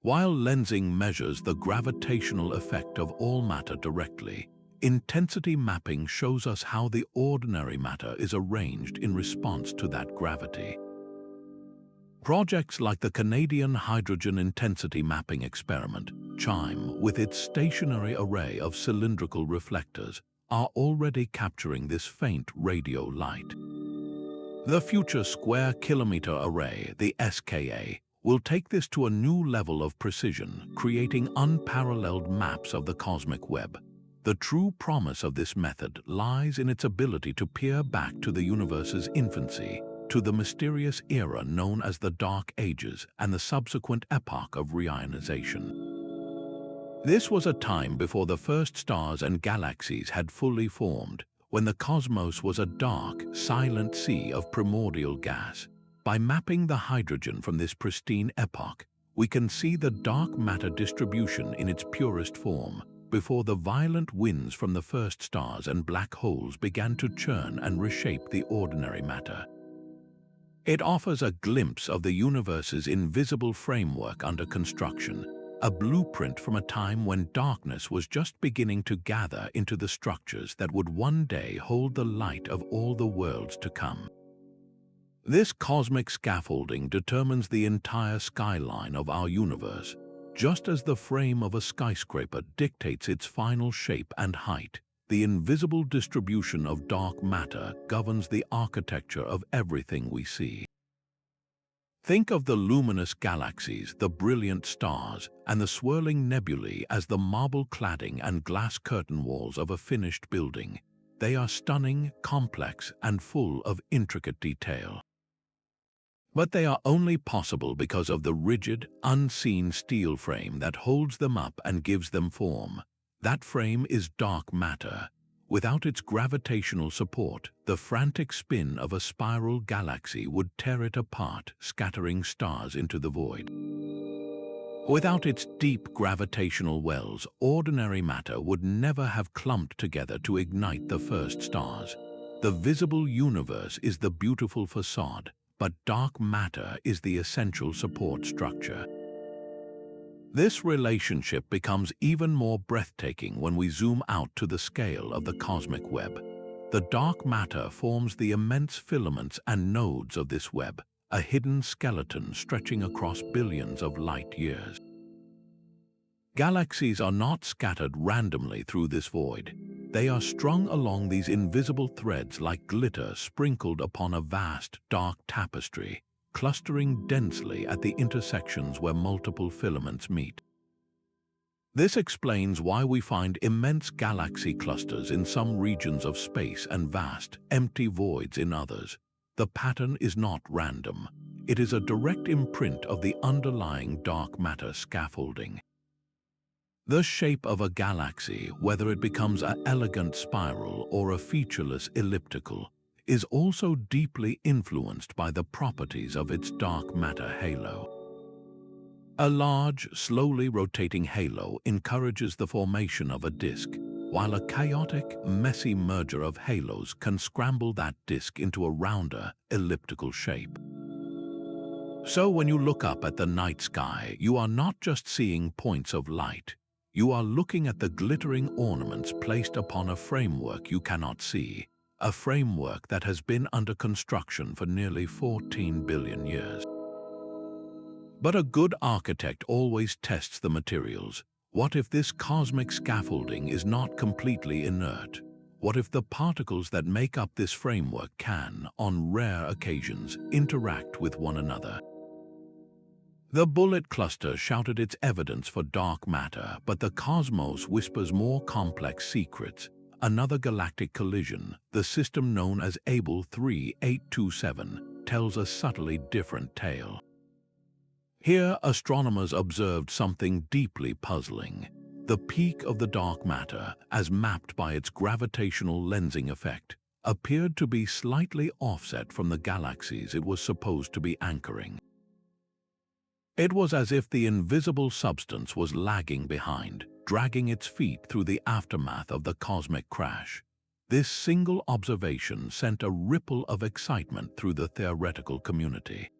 While lensing measures the gravitational effect of all matter directly, intensity mapping shows us how the ordinary matter is arranged in response to that gravity. Projects like the Canadian Hydrogen Intensity Mapping Experiment, CHIME, with its stationary array of cylindrical reflectors, are already capturing this faint radio light. The future Square Kilometre Array, the SKA, will take this to a new level of precision, creating unparalleled maps of the cosmic web. The true promise of this method lies in its ability to peer back to the universe's infancy, to the mysterious era known as the Dark Ages and the subsequent epoch of reionization. This was a time before the first stars and galaxies had fully formed, when the cosmos was a dark, silent sea of primordial gas. By mapping the hydrogen from this pristine epoch, we can see the dark matter distribution in its purest form, before the violent winds from the first stars and black holes began to churn and reshape the ordinary matter. It offers a glimpse of the universe's invisible framework under construction, a blueprint from a time when darkness was just beginning to gather into the structures that would one day hold the light of all the worlds to come. This cosmic scaffolding determines the entire skyline of our universe, just as the frame of a skyscraper dictates its final shape and height. The invisible distribution of dark matter governs the architecture of everything we see. Think of the luminous galaxies, the brilliant stars, and the swirling nebulae as the marble cladding and glass curtain walls of a finished building. They are stunning, complex, and full of intricate detail. But they are only possible because of the rigid, unseen steel frame that holds them up and gives them form. That frame is dark matter. Without its gravitational support, the frantic spin of a spiral galaxy would tear it apart, scattering stars into the void. Without its deep gravitational wells, ordinary matter would never have clumped together to ignite the first stars. The visible universe is the beautiful facade, but dark matter is the essential support structure. This relationship becomes even more breathtaking when we zoom out to the scale of the cosmic web. The dark matter forms the immense filaments and nodes of this web, a hidden skeleton stretching across billions of light years. Galaxies are not scattered randomly through this void. They are strung along these invisible threads like glitter sprinkled upon a vast, dark tapestry, clustering densely at the intersections where multiple filaments meet. This explains why we find immense galaxy clusters in some regions of space and vast, empty voids in others. The pattern is not random. It is a direct imprint of the underlying dark matter scaffolding. The shape of a galaxy, whether it becomes an elegant spiral or a featureless elliptical, is also deeply influenced by the properties of its dark matter halo. A large, slowly rotating halo encourages the formation of a disk, while a chaotic, messy merger of halos can scramble that disk into a rounder, elliptical shape. So when you look up at the night sky, you are not just seeing points of light. You are looking at the glittering ornaments placed upon a framework you cannot see, a framework that has been under construction for nearly 14 billion years. But a good architect always tests the materials. What if this cosmic scaffolding is not completely inert? What if the particles that make up this framework can, on rare occasions, interact with one another? The bullet cluster shouted its evidence for dark matter, but the cosmos whispers more complex secrets. Another galactic collision, the system known as Able 3827, tells a subtly different tale. Here, astronomers observed something deeply puzzling. The peak of the dark matter, as mapped by its gravitational lensing effect, appeared to be slightly offset from the galaxies it was supposed to be anchoring. It was as if the invisible substance was lagging behind, dragging its feet through the aftermath of the cosmic crash. This single observation sent a ripple of excitement through the theoretical community.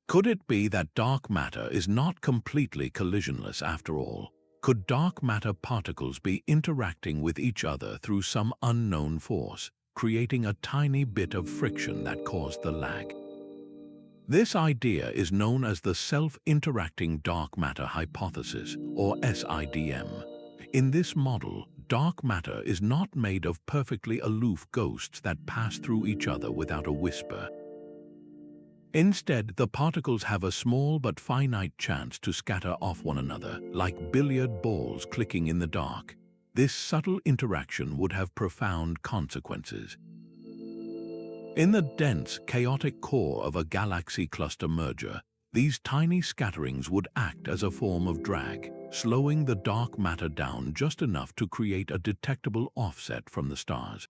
Could it be that dark matter is not completely collisionless after all? Could dark matter particles be interacting with each other through some unknown force, creating a tiny bit of friction that caused the lag? This idea is known as the self-interacting dark matter hypothesis, or SIDM. In this model, dark matter is not made of perfectly aloof ghosts that pass through each other without a whisper. Instead, the particles have a small but finite chance to scatter off one another, like billiard balls clicking in the dark. This subtle interaction would have profound consequences. In the dense, chaotic core of a galaxy cluster merger, these tiny scatterings would act as a form of drag, slowing the dark matter down just enough to create a detectable offset from the stars.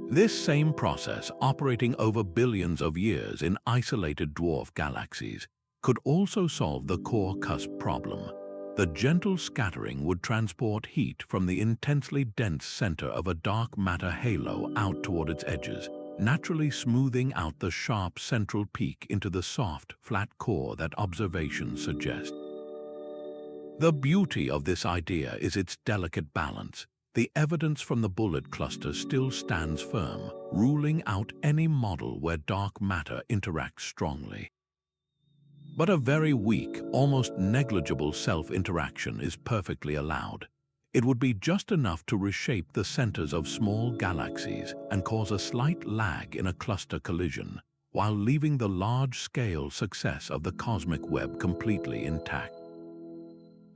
This same process, operating over billions of years in isolated dwarf galaxies, could also solve the Core-Cusp problem. The gentle scattering would transport heat from the intensely dense center of a dark matter halo out toward its edges, naturally smoothing out the sharp central peak into the soft, flat core that observations suggest. The beauty of this idea is its delicate balance. The evidence from the bullet cluster still stands firm, ruling out any model where dark matter interacts strongly. But a very weak, almost negligible self-interaction is perfectly allowed. It would be just enough to reshape the centers of small galaxies and cause a slight lag in a cluster collision, while leaving the large-scale success of the cosmic web completely intact.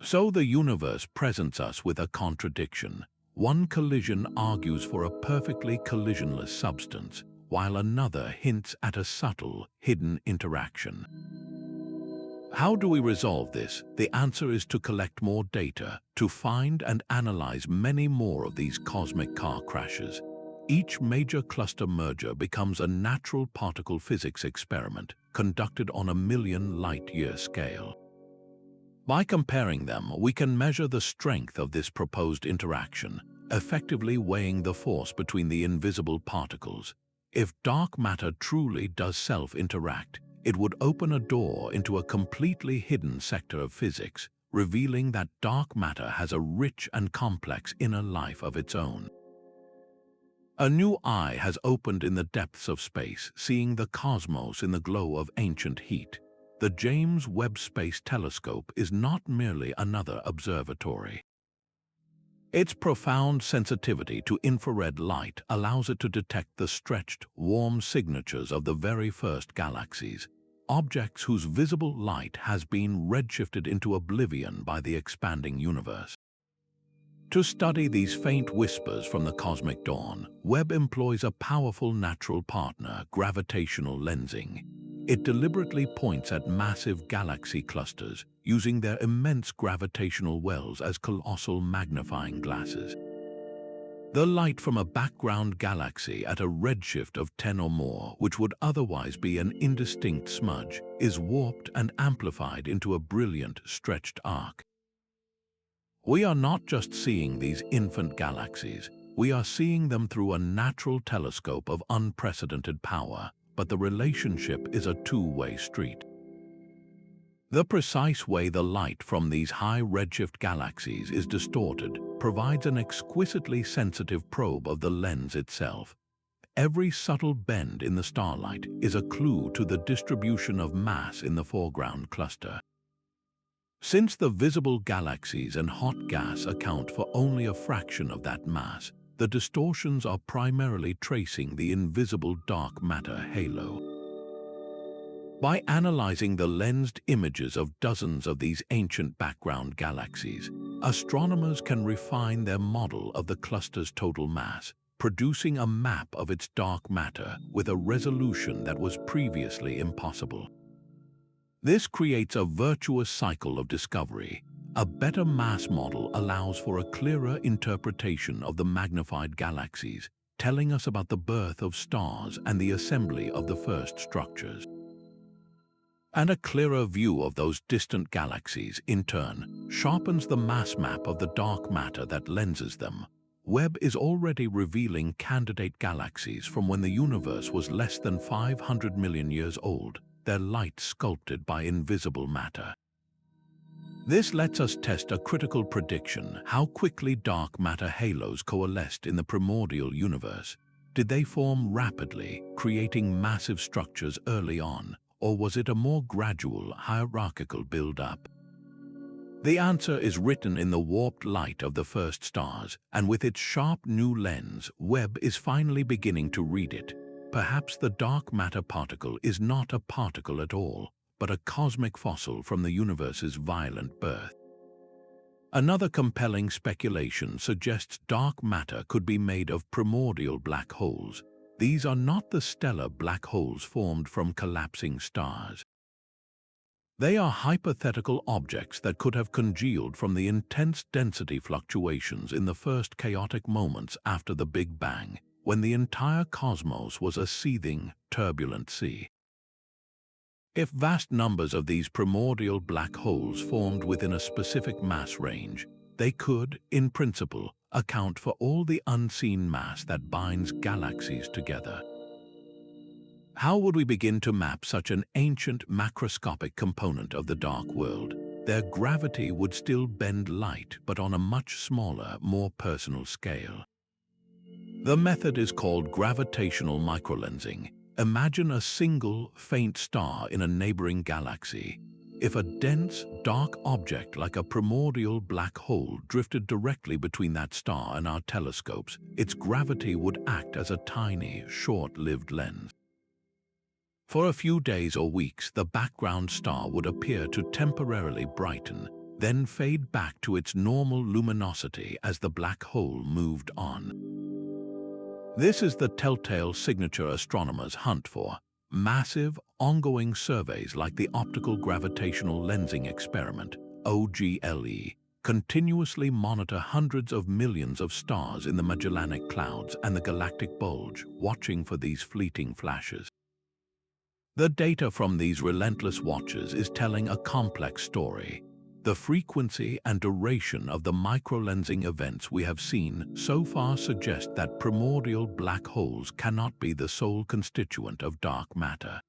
So the universe presents us with a contradiction. One collision argues for a perfectly collisionless substance, while another hints at a subtle, hidden interaction. How do we resolve this? The answer is to collect more data, to find and analyze many more of these cosmic car crashes. Each major cluster merger becomes a natural particle physics experiment conducted on a 1,000,000 light-year scale. By comparing them, we can measure the strength of this proposed interaction, effectively weighing the force between the invisible particles. If dark matter truly does self-interact, it would open a door into a completely hidden sector of physics, revealing that dark matter has a rich and complex inner life of its own. A new eye has opened in the depths of space, seeing the cosmos in the glow of ancient heat. The James Webb Space Telescope is not merely another observatory. Its profound sensitivity to infrared light allows it to detect the stretched, warm signatures of the very first galaxies, objects whose visible light has been redshifted into oblivion by the expanding universe. To study these faint whispers from the cosmic dawn, Webb employs a powerful natural partner, gravitational lensing. It deliberately points at massive galaxy clusters, using their immense gravitational wells as colossal magnifying glasses. The light from a background galaxy at a redshift of 10 or more, which would otherwise be an indistinct smudge, is warped and amplified into a brilliant, stretched arc. We are not just seeing these infant galaxies, we are seeing them through a natural telescope of unprecedented power. But the relationship is a two-way street. The precise way the light from these high redshift galaxies is distorted provides an exquisitely sensitive probe of the lens itself. Every subtle bend in the starlight is a clue to the distribution of mass in the foreground cluster. Since the visible galaxies and hot gas account for only a fraction of that mass, the distortions are primarily tracing the invisible dark matter halo. By analyzing the lensed images of dozens of these ancient background galaxies, astronomers can refine their model of the cluster's total mass, producing a map of its dark matter with a resolution that was previously impossible. This creates a virtuous cycle of discovery. A better mass model allows for a clearer interpretation of the magnified galaxies, telling us about the birth of stars and the assembly of the first structures. And a clearer view of those distant galaxies, in turn, sharpens the mass map of the dark matter that lenses them. Webb is already revealing candidate galaxies from when the universe was less than 500 million years old, their light sculpted by invisible matter. This lets us test a critical prediction: how quickly dark matter halos coalesced in the primordial universe. Did they form rapidly, creating massive structures early on, or was it a more gradual, hierarchical build-up? The answer is written in the warped light of the first stars, and with its sharp new lens, Webb is finally beginning to read it. Perhaps the dark matter particle is not a particle at all, but a cosmic fossil from the universe's violent birth. Another compelling speculation suggests dark matter could be made of primordial black holes. These are not the stellar black holes formed from collapsing stars. They are hypothetical objects that could have congealed from the intense density fluctuations in the first chaotic moments after the Big Bang, when the entire cosmos was a seething, turbulent sea. If vast numbers of these primordial black holes formed within a specific mass range, they could, in principle, account for all the unseen mass that binds galaxies together. How would we begin to map such an ancient macroscopic component of the dark world? Their gravity would still bend light, but on a much smaller, more personal scale. The method is called gravitational microlensing. Imagine a single, faint star in a neighboring galaxy. If a dense, dark object like a primordial black hole drifted directly between that star and our telescopes, its gravity would act as a tiny, short-lived lens. For a few days or weeks, the background star would appear to temporarily brighten, then fade back to its normal luminosity as the black hole moved on. This is the telltale signature astronomers hunt for. Massive, ongoing surveys like the Optical Gravitational Lensing Experiment, OGLE, continuously monitor hundreds of millions of stars in the Magellanic Clouds and the Galactic Bulge, watching for these fleeting flashes. The data from these relentless watches is telling a complex story. The frequency and duration of the microlensing events we have seen so far suggest that primordial black holes cannot be the sole constituent of dark matter.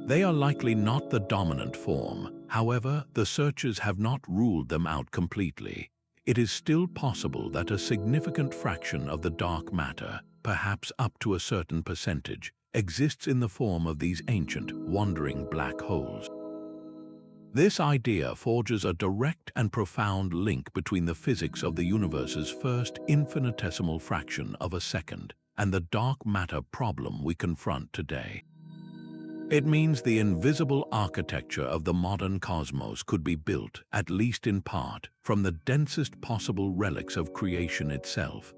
They are likely not the dominant form. However, the searchers have not ruled them out completely. It is still possible that a significant fraction of the dark matter, perhaps up to a certain percentage, exists in the form of these ancient, wandering black holes. This idea forges a direct and profound link between the physics of the universe's first infinitesimal fraction of a second and the dark matter problem we confront today. It means the invisible architecture of the modern cosmos could be built, at least in part, from the densest possible relics of creation itself.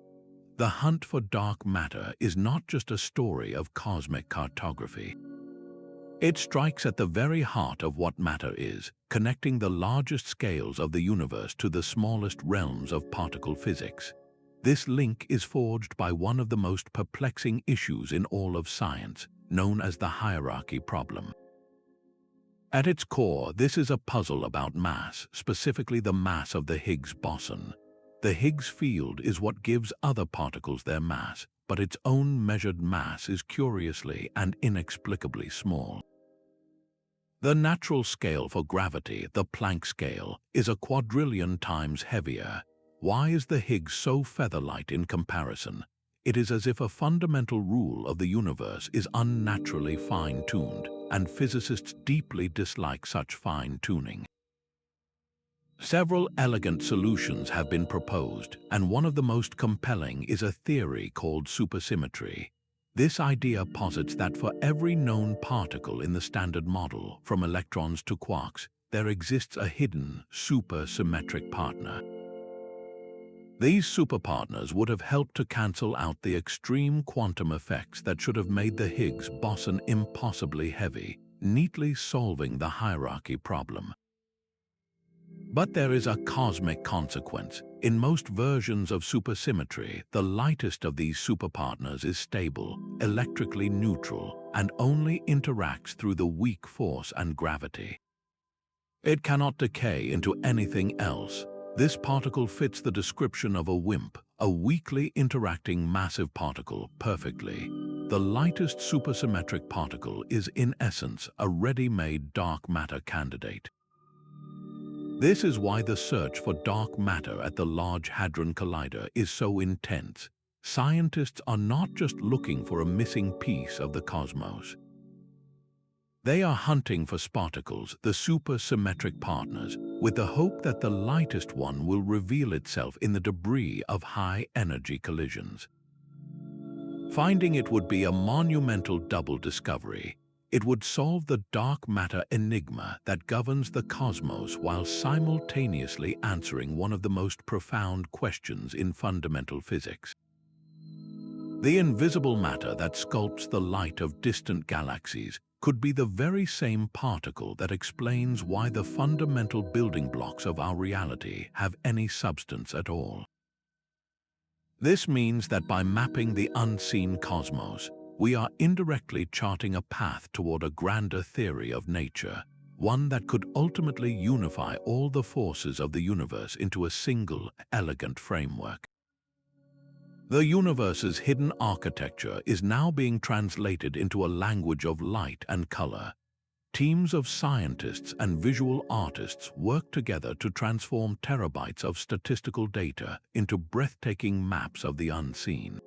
The hunt for dark matter is not just a story of cosmic cartography. It strikes at the very heart of what matter is, connecting the largest scales of the universe to the smallest realms of particle physics. This link is forged by one of the most perplexing issues in all of science, known as the hierarchy problem. At its core, this is a puzzle about mass, specifically the mass of the Higgs boson. The Higgs field is what gives other particles their mass, but its own measured mass is curiously and inexplicably small. The natural scale for gravity, the Planck scale, is a quadrillion times heavier. Why is the Higgs so feather-light in comparison? It is as if a fundamental rule of the universe is unnaturally fine-tuned, and physicists deeply dislike such fine-tuning. Several elegant solutions have been proposed, and one of the most compelling is a theory called supersymmetry. This idea posits that for every known particle in the Standard Model, from electrons to quarks, there exists a hidden, supersymmetric partner. These superpartners would have helped to cancel out the extreme quantum effects that should have made the Higgs boson impossibly heavy, neatly solving the hierarchy problem. But there is a cosmic consequence. In most versions of supersymmetry, the lightest of these superpartners is stable, electrically neutral, and only interacts through the weak force and gravity. It cannot decay into anything else. This particle fits the description of a WIMP, a weakly interacting massive particle, perfectly. The lightest supersymmetric particle is in essence a ready-made dark matter candidate. This is why the search for dark matter at the Large Hadron Collider is so intense. Scientists are not just looking for a missing piece of the cosmos. They are hunting for sparticles, the supersymmetric partners, with the hope that the lightest one will reveal itself in the debris of high-energy collisions. Finding it would be a monumental double discovery. It would solve the dark matter enigma that governs the cosmos while simultaneously answering one of the most profound questions in fundamental physics. The invisible matter that sculpts the light of distant galaxies could be the very same particle that explains why the fundamental building blocks of our reality have any substance at all. This means that by mapping the unseen cosmos, we are indirectly charting a path toward a grander theory of nature, one that could ultimately unify all the forces of the universe into a single, elegant framework. The universe's hidden architecture is now being translated into a language of light and color. Teams of scientists and visual artists work together to transform terabytes of statistical data into breathtaking maps of the unseen.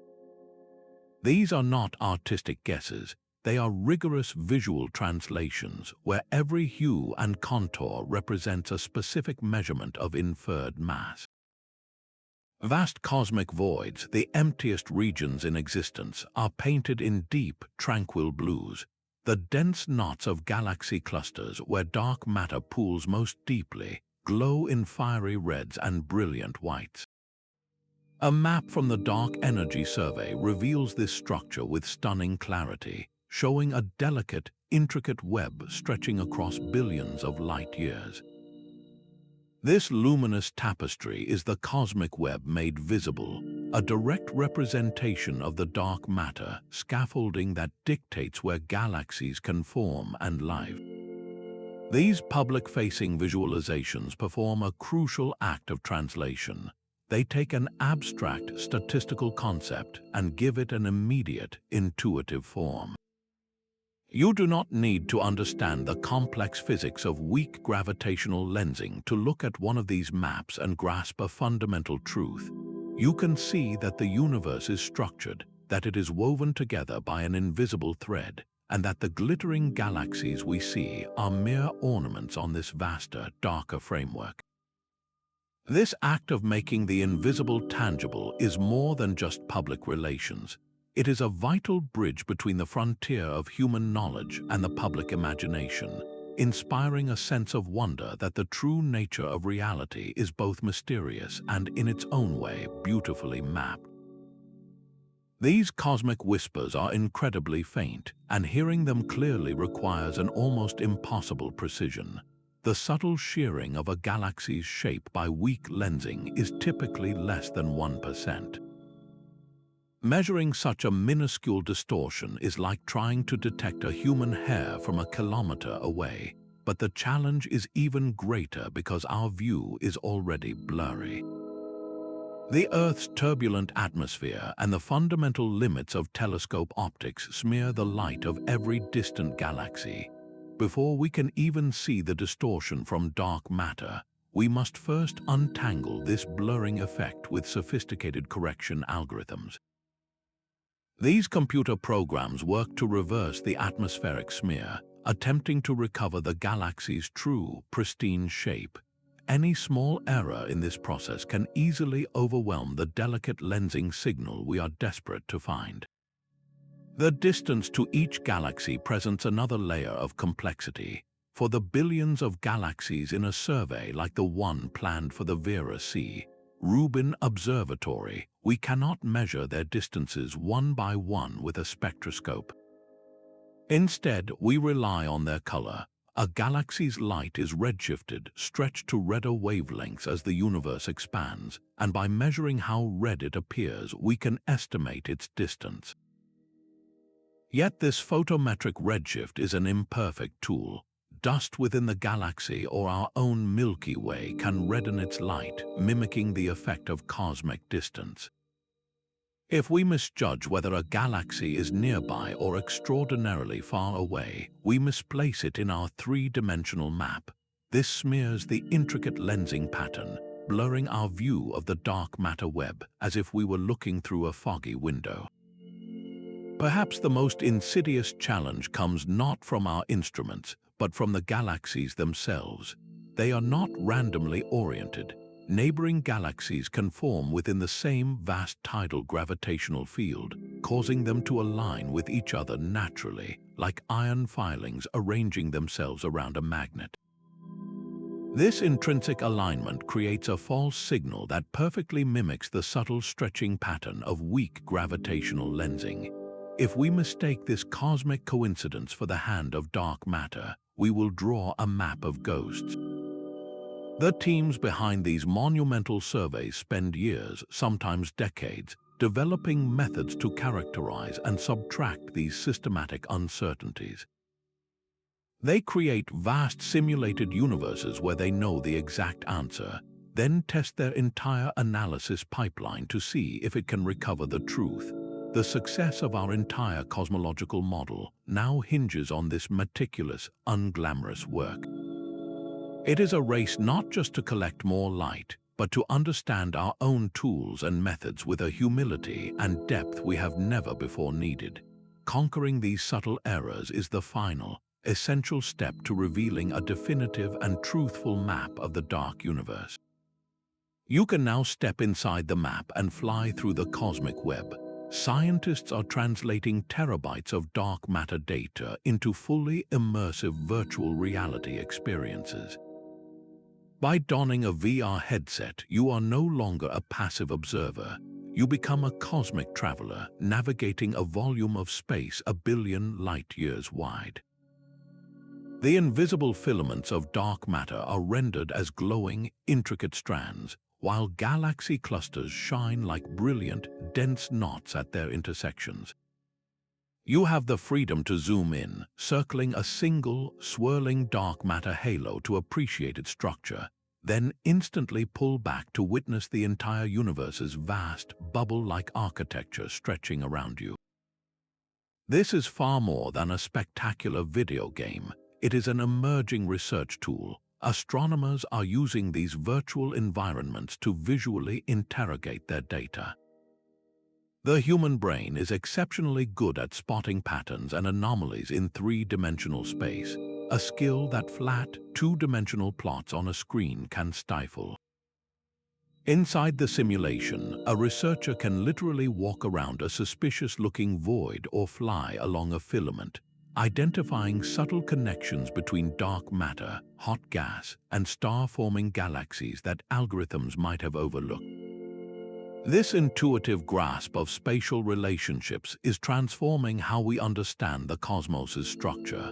These are not artistic guesses, they are rigorous visual translations where every hue and contour represents a specific measurement of inferred mass. Vast cosmic voids, the emptiest regions in existence, are painted in deep, tranquil blues, the dense knots of galaxy clusters where dark matter pools most deeply glow in fiery reds and brilliant whites. A map from the Dark Energy Survey reveals this structure with stunning clarity, showing a delicate, intricate web stretching across billions of light years. This luminous tapestry is the cosmic web made visible, a direct representation of the dark matter scaffolding that dictates where galaxies can form and live. These public-facing visualizations perform a crucial act of translation. They take an abstract statistical concept and give it an immediate, intuitive form. You do not need to understand the complex physics of weak gravitational lensing to look at one of these maps and grasp a fundamental truth. You can see that the universe is structured, that it is woven together by an invisible thread, and that the glittering galaxies we see are mere ornaments on this vaster, darker framework. This act of making the invisible tangible is more than just public relations. It is a vital bridge between the frontier of human knowledge and the public imagination, inspiring a sense of wonder that the true nature of reality is both mysterious and, in its own way, beautifully mapped. These cosmic whispers are incredibly faint, and hearing them clearly requires an almost impossible precision. The subtle shearing of a galaxy's shape by weak lensing is typically less than 1%. Measuring such a minuscule distortion is like trying to detect a human hair from a kilometer away, but the challenge is even greater because our view is already blurry. The Earth's turbulent atmosphere and the fundamental limits of telescope optics smear the light of every distant galaxy. Before we can even see the distortion from dark matter, we must first untangle this blurring effect with sophisticated correction algorithms. These computer programs work to reverse the atmospheric smear, attempting to recover the galaxy's true, pristine shape. Any small error in this process can easily overwhelm the delicate lensing signal we are desperate to find. The distance to each galaxy presents another layer of complexity. For the billions of galaxies in a survey like the one planned for the Vera C. Rubin Observatory, we cannot measure their distances one by one with a spectroscope. Instead, we rely on their color. A galaxy's light is redshifted, stretched to redder wavelengths as the universe expands, and by measuring how red it appears, we can estimate its distance. Yet this photometric redshift is an imperfect tool. Dust within the galaxy or our own Milky Way can redden its light, mimicking the effect of cosmic distance. If we misjudge whether a galaxy is nearby or extraordinarily far away, we misplace it in our three-dimensional map. This smears the intricate lensing pattern, blurring our view of the dark matter web as if we were looking through a foggy window. Perhaps the most insidious challenge comes not from our instruments, but from the galaxies themselves. They are not randomly oriented. Neighboring galaxies can form within the same vast tidal gravitational field, causing them to align with each other naturally, like iron filings arranging themselves around a magnet. This intrinsic alignment creates a false signal that perfectly mimics the subtle stretching pattern of weak gravitational lensing. If we mistake this cosmic coincidence for the hand of dark matter, we will draw a map of ghosts. The teams behind these monumental surveys spend years, sometimes decades, developing methods to characterize and subtract these systematic uncertainties. They create vast simulated universes where they know the exact answer, then test their entire analysis pipeline to see if it can recover the truth. The success of our entire cosmological model now hinges on this meticulous, unglamorous work. It is a race not just to collect more light, but to understand our own tools and methods with a humility and depth we have never before needed. Conquering these subtle errors is the final, essential step to revealing a definitive and truthful map of the dark universe. You can now step inside the map and fly through the cosmic web. Scientists are translating terabytes of dark matter data into fully immersive virtual reality experiences. By donning a VR headset, you are no longer a passive observer. You become a cosmic traveler, navigating a volume of space 1 billion light-years wide. The invisible filaments of dark matter are rendered as glowing, intricate strands, while galaxy clusters shine like brilliant, dense knots at their intersections. You have the freedom to zoom in, circling a single, swirling dark matter halo to appreciate its structure, then instantly pull back to witness the entire universe's vast, bubble-like architecture stretching around you. This is far more than a spectacular video game. It is an emerging research tool. Astronomers are using these virtual environments to visually interrogate their data. The human brain is exceptionally good at spotting patterns and anomalies in three-dimensional space, a skill that flat, two-dimensional plots on a screen can stifle. Inside the simulation, a researcher can literally walk around a suspicious-looking void or fly along a filament, identifying subtle connections between dark matter, hot gas, and star-forming galaxies that algorithms might have overlooked. This intuitive grasp of spatial relationships is transforming how we understand the cosmos's structure.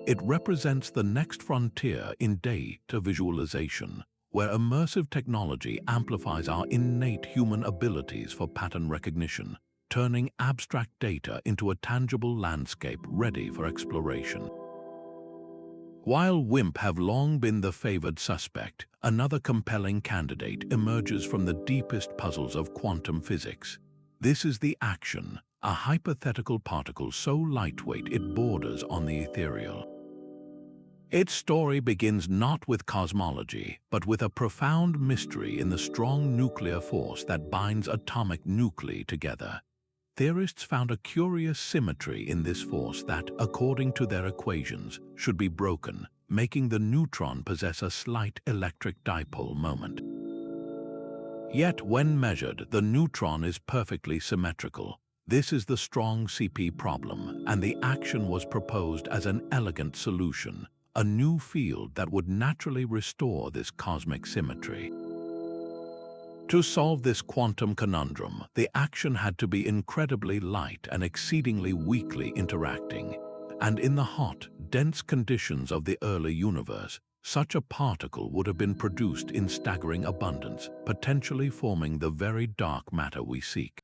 It represents the next frontier in data visualization, where immersive technology amplifies our innate human abilities for pattern recognition, turning abstract data into a tangible landscape ready for exploration. While WIMP have long been the favored suspect, another compelling candidate emerges from the deepest puzzles of quantum physics. This is the action, a hypothetical particle so lightweight it borders on the ethereal. Its story begins not with cosmology, but with a profound mystery in the strong nuclear force that binds atomic nuclei together. Theorists found a curious symmetry in this force that, according to their equations, should be broken, making the neutron possess a slight electric dipole moment. Yet, when measured, the neutron is perfectly symmetrical. This is the strong CP problem, and the action was proposed as an elegant solution, a new field that would naturally restore this cosmic symmetry. To solve this quantum conundrum, the action had to be incredibly light and exceedingly weakly interacting. And in the hot, dense conditions of the early universe, such a particle would have been produced in staggering abundance, potentially forming the very dark matter we seek.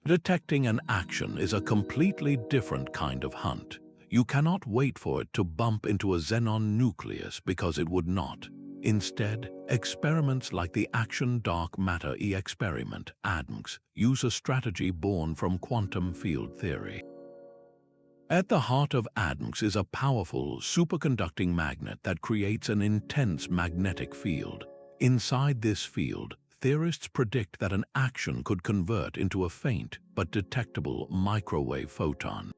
Detecting an action is a completely different kind of hunt. You cannot wait for it to bump into a xenon nucleus because it would not. Instead, experiments like the Action Dark Matter experiment, ADMX, use a strategy born from quantum field theory. At the heart of ADMX is a powerful, superconducting magnet that creates an intense magnetic field. Inside this field, theorists predict that an action could convert into a faint but detectable microwave photon.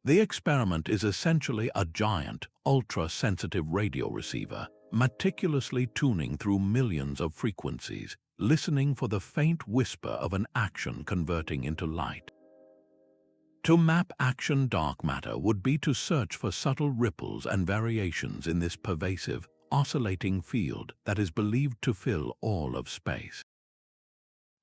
The experiment is essentially a giant, ultra-sensitive radio receiver, meticulously tuning through millions of frequencies, listening for the faint whisper of an action converting into light. To map action dark matter would be to search for subtle ripples and variations in this pervasive, oscillating field that is believed to fill all of space.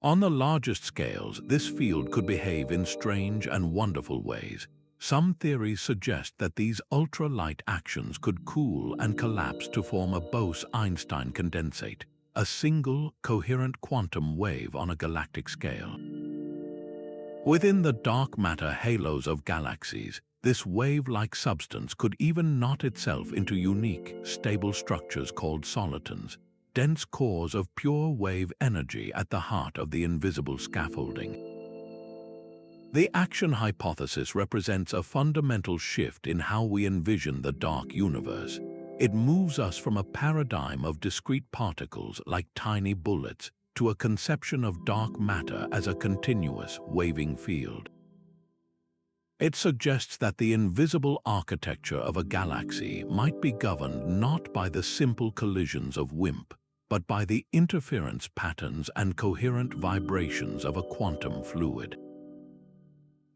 On the largest scales, this field could behave in strange and wonderful ways. Some theories suggest that these ultralight actions could cool and collapse to form a Bose-Einstein condensate, a single, coherent quantum wave on a galactic scale. Within the dark matter halos of galaxies, this wave-like substance could even knot itself into unique, stable structures called solitons, dense cores of pure wave energy at the heart of the invisible scaffolding. The action hypothesis represents a fundamental shift in how we envision the dark universe. It moves us from a paradigm of discrete particles like tiny bullets to a conception of dark matter as a continuous, waving field. It suggests that the invisible architecture of a galaxy might be governed not by the simple collisions of WIMP, but by the interference patterns and coherent vibrations of a quantum fluid.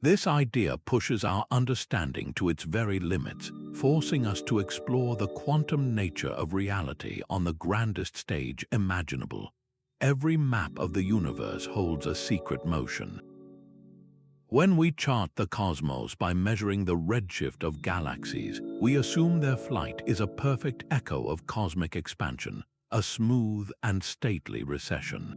This idea pushes our understanding to its very limits, forcing us to explore the quantum nature of reality on the grandest stage imaginable. Every map of the universe holds a secret motion. When we chart the cosmos by measuring the redshift of galaxies, we assume their flight is a perfect echo of cosmic expansion, a smooth and stately recession.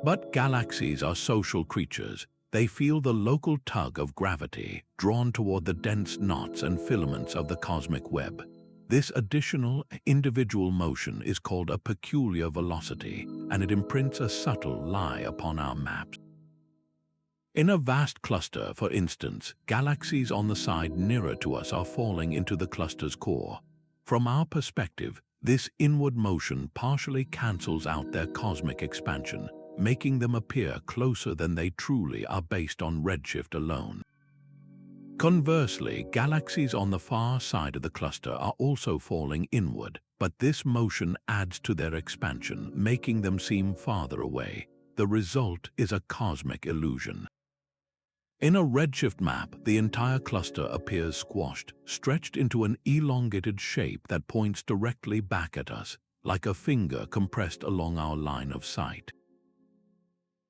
But galaxies are social creatures. They feel the local tug of gravity, drawn toward the dense knots and filaments of the cosmic web. This additional, individual motion is called a peculiar velocity, and it imprints a subtle lie upon our maps. In a vast cluster, for instance, galaxies on the side nearer to us are falling into the cluster's core. From our perspective, this inward motion partially cancels out their cosmic expansion, making them appear closer than they truly are based on redshift alone. Conversely, galaxies on the far side of the cluster are also falling inward, but this motion adds to their expansion, making them seem farther away. The result is a cosmic illusion. In a redshift map, the entire cluster appears squashed, stretched into an elongated shape that points directly back at us, like a finger compressed along our line of sight.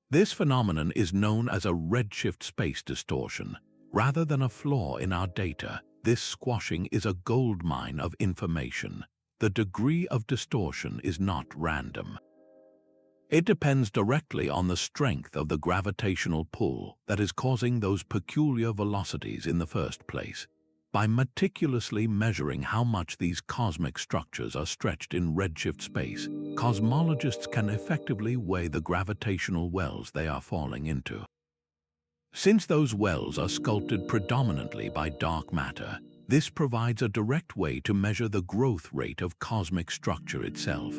This phenomenon is known as a redshift space distortion. Rather than a flaw in our data, this squashing is a goldmine of information. The degree of distortion is not random. It depends directly on the strength of the gravitational pull that is causing those peculiar velocities in the first place. By meticulously measuring how much these cosmic structures are stretched in redshift space, cosmologists can effectively weigh the gravitational wells they are falling into. Since those wells are sculpted predominantly by dark matter, this provides a direct way to measure the growth rate of cosmic structure itself.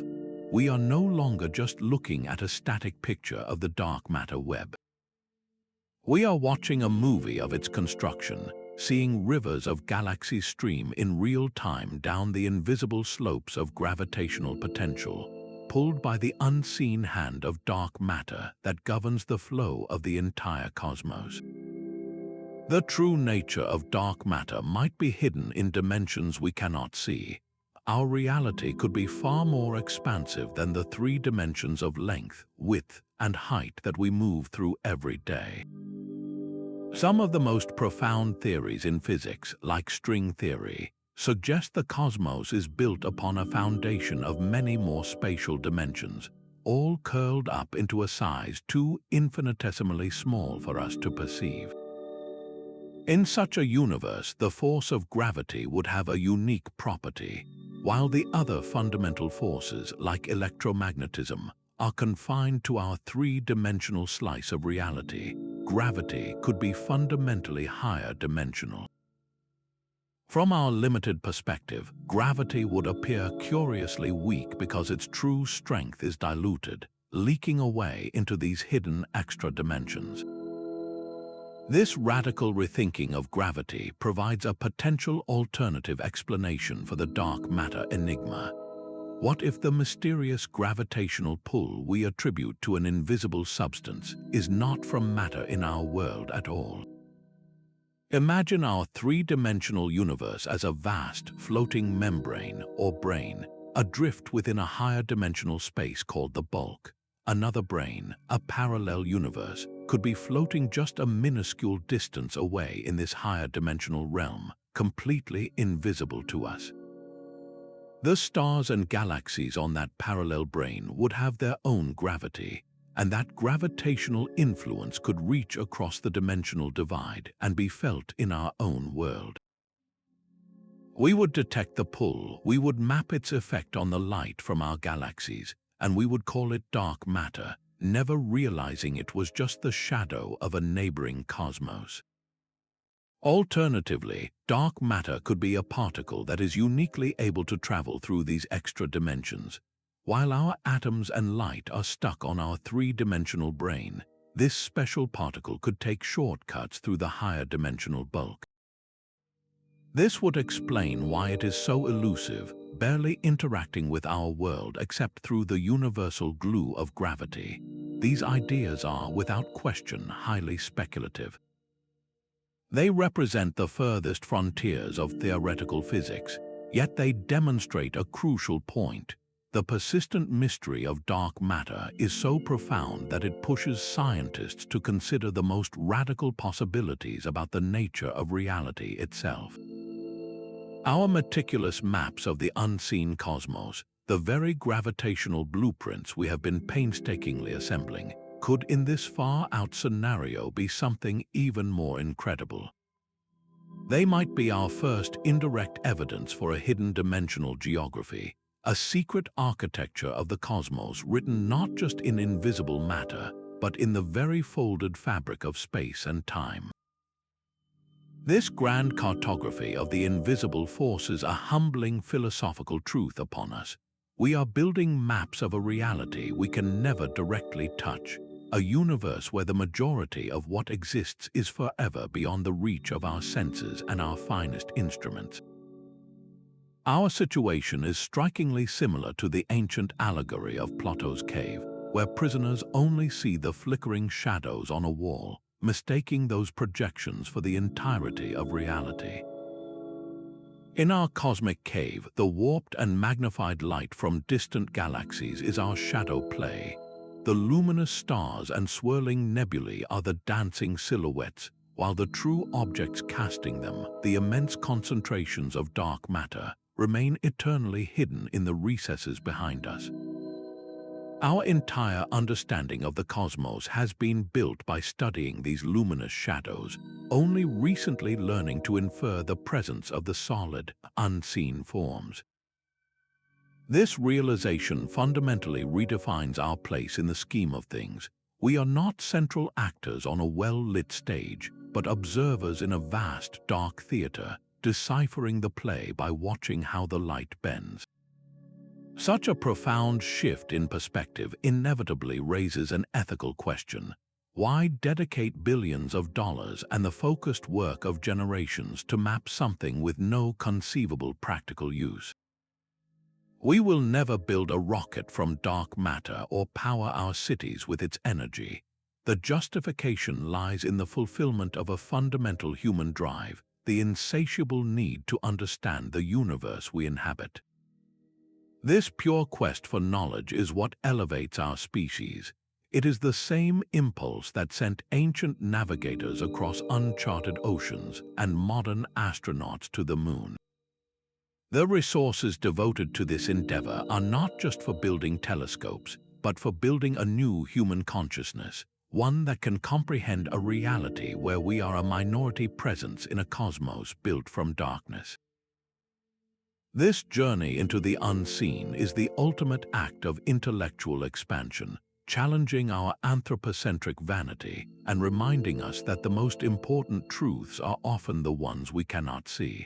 We are no longer just looking at a static picture of the dark matter web. We are watching a movie of its construction, seeing rivers of galaxies stream in real time down the invisible slopes of gravitational potential. pulled by the unseen hand of dark matter that governs the flow of the entire cosmos. The true nature of dark matter might be hidden in dimensions we cannot see. Our reality could be far more expansive than the 3 dimensions of length, width, and height that we move through every day. Some of the most profound theories in physics, like string theory, suggest the cosmos is built upon a foundation of many more spatial dimensions, all curled up into a size too infinitesimally small for us to perceive. In such a universe, the force of gravity would have a unique property. While the other fundamental forces, like electromagnetism, are confined to our 3-dimensional slice of reality, gravity could be fundamentally higher dimensional. From our limited perspective, gravity would appear curiously weak because its true strength is diluted, leaking away into these hidden extra dimensions. This radical rethinking of gravity provides a potential alternative explanation for the dark matter enigma. What if the mysterious gravitational pull we attribute to an invisible substance is not from matter in our world at all? Imagine our 3-dimensional universe as a vast, floating membrane or brain, adrift within a higher dimensional space called the bulk. Another brain, a parallel universe, could be floating just a minuscule distance away in this higher dimensional realm, completely invisible to us. The stars and galaxies on that parallel brain would have their own gravity, and that gravitational influence could reach across the dimensional divide and be felt in our own world. We would detect the pull, we would map its effect on the light from our galaxies, and we would call it dark matter, never realizing it was just the shadow of a neighboring cosmos. Alternatively, dark matter could be a particle that is uniquely able to travel through these extra dimensions. While our atoms and light are stuck on our 3-dimensional brain, this special particle could take shortcuts through the higher dimensional bulk. This would explain why it is so elusive, barely interacting with our world except through the universal glue of gravity. These ideas are, without question, highly speculative. They represent the furthest frontiers of theoretical physics, yet they demonstrate a crucial point. The persistent mystery of dark matter is so profound that it pushes scientists to consider the most radical possibilities about the nature of reality itself. Our meticulous maps of the unseen cosmos, the very gravitational blueprints we have been painstakingly assembling, could in this far-out scenario be something even more incredible. They might be our first indirect evidence for a hidden dimensional geography, a secret architecture of the cosmos written not just in invisible matter, but in the very folded fabric of space and time. This grand cartography of the invisible forces a humbling philosophical truth upon us. We are building maps of a reality we can never directly touch, a universe where the majority of what exists is forever beyond the reach of our senses and our finest instruments. Our situation is strikingly similar to the ancient allegory of Plato's cave, where prisoners only see the flickering shadows on a wall, mistaking those projections for the entirety of reality. In our cosmic cave, the warped and magnified light from distant galaxies is our shadow play. The luminous stars and swirling nebulae are the dancing silhouettes, while the true objects casting them, the immense concentrations of dark matter, remain eternally hidden in the recesses behind us. Our entire understanding of the cosmos has been built by studying these luminous shadows, only recently learning to infer the presence of the solid, unseen forms. This realization fundamentally redefines our place in the scheme of things. We are not central actors on a well-lit stage, but observers in a vast, dark theater, deciphering the play by watching how the light bends. Such a profound shift in perspective inevitably raises an ethical question. Why dedicate billions of dollars and the focused work of generations to map something with no conceivable practical use? We will never build a rocket from dark matter or power our cities with its energy. The justification lies in the fulfillment of a fundamental human drive, the insatiable need to understand the universe we inhabit. This pure quest for knowledge is what elevates our species. It is the same impulse that sent ancient navigators across uncharted oceans and modern astronauts to the moon. The resources devoted to this endeavor are not just for building telescopes, but for building a new human consciousness, one that can comprehend a reality where we are a minority presence in a cosmos built from darkness. This journey into the unseen is the ultimate act of intellectual expansion, challenging our anthropocentric vanity and reminding us that the most important truths are often the ones we cannot see.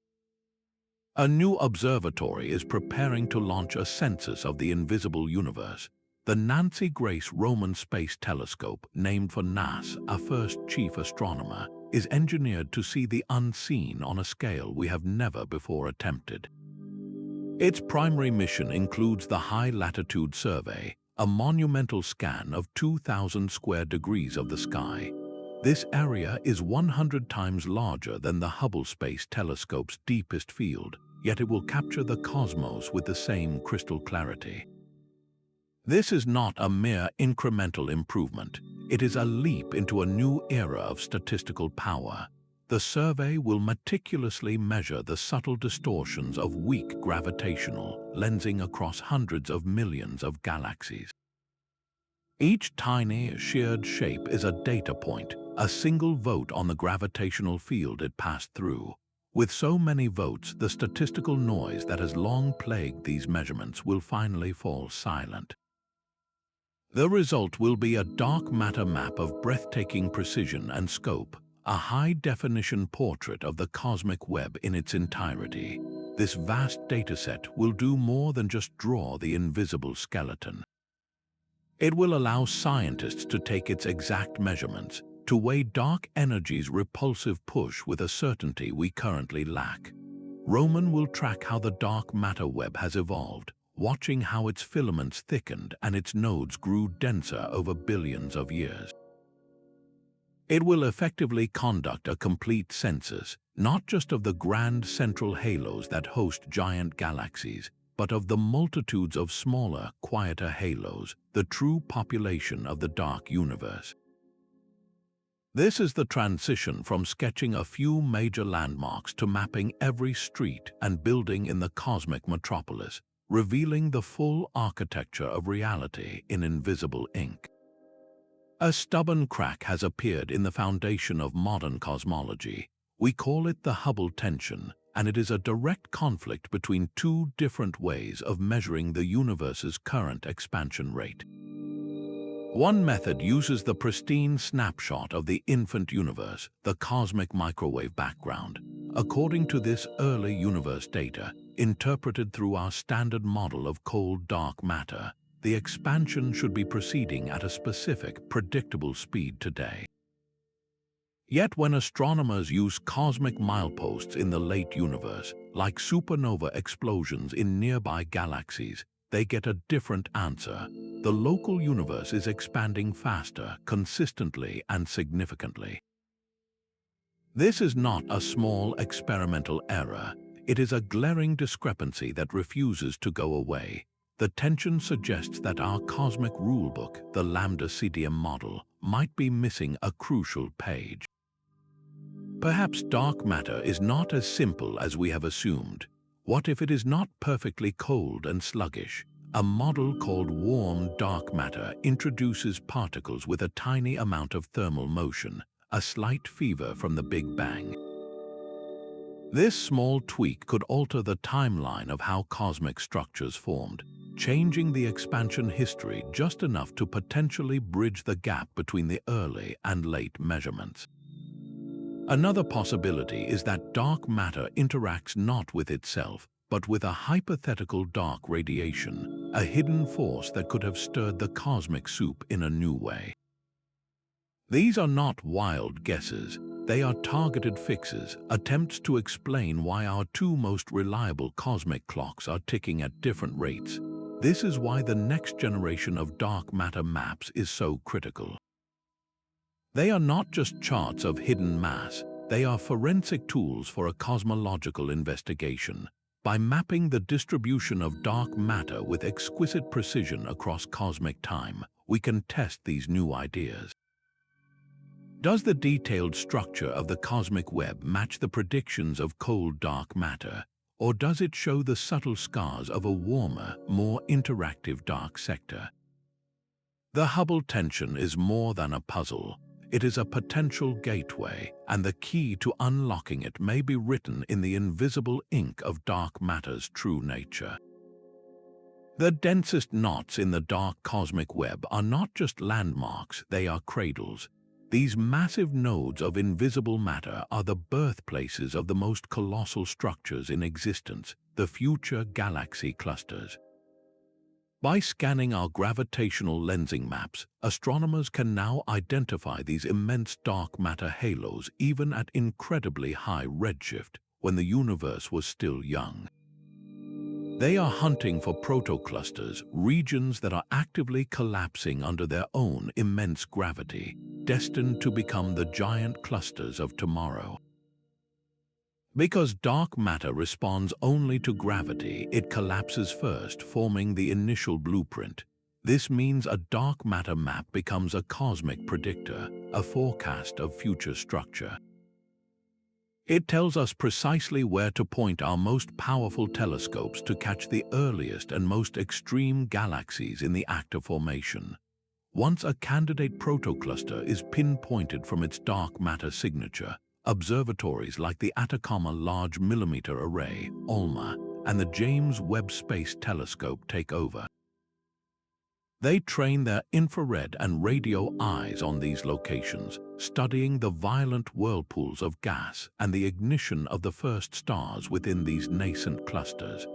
A new observatory is preparing to launch a census of the invisible universe. The Nancy Grace Roman Space Telescope, named for NAS, our first chief astronomer, is engineered to see the unseen on a scale we have never before attempted. Its primary mission includes the High Latitude Survey, a monumental scan of 2,000 square degrees of the sky. This area is 100 times larger than the Hubble Space Telescope's deepest field, yet it will capture the cosmos with the same crystal clarity. This is not a mere incremental improvement. It is a leap into a new era of statistical power. The survey will meticulously measure the subtle distortions of weak gravitational, lensing across hundreds of millions of galaxies. Each tiny, sheared shape is a data point, a single vote on the gravitational field it passed through. With so many votes, the statistical noise that has long plagued these measurements will finally fall silent. The result will be a dark matter map of breathtaking precision and scope, a high-definition portrait of the cosmic web in its entirety. This vast dataset will do more than just draw the invisible skeleton. It will allow scientists to take its exact measurements, to weigh dark energy's repulsive push with a certainty we currently lack. Roman will track how the dark matter web has evolved, watching how its filaments thickened and its nodes grew denser over billions of years. It will effectively conduct a complete census, not just of the grand central halos that host giant galaxies, but of the multitudes of smaller, quieter halos, the true population of the dark universe. This is the transition from sketching a few major landmarks to mapping every street and building in the cosmic metropolis, revealing the full architecture of reality in invisible ink. A stubborn crack has appeared in the foundation of modern cosmology. We call it the Hubble Tension, and it is a direct conflict between two different ways of measuring the universe's current expansion rate. One method uses the pristine snapshot of the infant universe, the cosmic microwave background. According to this early universe data, interpreted through our standard model of cold dark matter, the expansion should be proceeding at a specific, predictable speed today. Yet when astronomers use cosmic mileposts in the late universe, like supernova explosions in nearby galaxies, they get a different answer. The local universe is expanding faster, consistently and significantly. This is not a small experimental error. It is a glaring discrepancy that refuses to go away. The tension suggests that our cosmic rulebook, the Lambda-CDM model, might be missing a crucial page. Perhaps dark matter is not as simple as we have assumed. What if it is not perfectly cold and sluggish? A model called warm dark matter introduces particles with a tiny amount of thermal motion, a slight fever from the Big Bang. This small tweak could alter the timeline of how cosmic structures formed, changing the expansion history just enough to potentially bridge the gap between the early and late measurements. Another possibility is that dark matter interacts not with itself, but with a hypothetical dark radiation, a hidden force that could have stirred the cosmic soup in a new way. These are not wild guesses. They are targeted fixes, attempts to explain why our two most reliable cosmic clocks are ticking at different rates. This is why the next generation of dark matter maps is so critical. They are not just charts of hidden mass, they are forensic tools for a cosmological investigation. By mapping the distribution of dark matter with exquisite precision across cosmic time, we can test these new ideas. Does the detailed structure of the cosmic web match the predictions of cold dark matter, or does it show the subtle scars of a warmer, more interactive dark sector? The Hubble tension is more than a puzzle. It is a potential gateway, and the key to unlocking it may be written in the invisible ink of dark matter's true nature. The densest knots in the dark cosmic web are not just landmarks, they are cradles. These massive nodes of invisible matter are the birthplaces of the most colossal structures in existence, the future galaxy clusters. By scanning our gravitational lensing maps, astronomers can now identify these immense dark matter halos even at incredibly high redshift when the universe was still young. They are hunting for proto-clusters, regions that are actively collapsing under their own immense gravity, destined to become the giant clusters of tomorrow. Because dark matter responds only to gravity, it collapses first, forming the initial blueprint. This means a dark matter map becomes a cosmic predictor, a forecast of future structure. It tells us precisely where to point our most powerful telescopes to catch the earliest and most extreme galaxies in the act of formation. Once a candidate protocluster is pinpointed from its dark matter signature, observatories like the Atacama Large Millimeter Array, ALMA, and the James Webb Space Telescope take over. They train their infrared and radio eyes on these locations, studying the violent whirlpools of gas and the ignition of the first stars within these nascent clusters.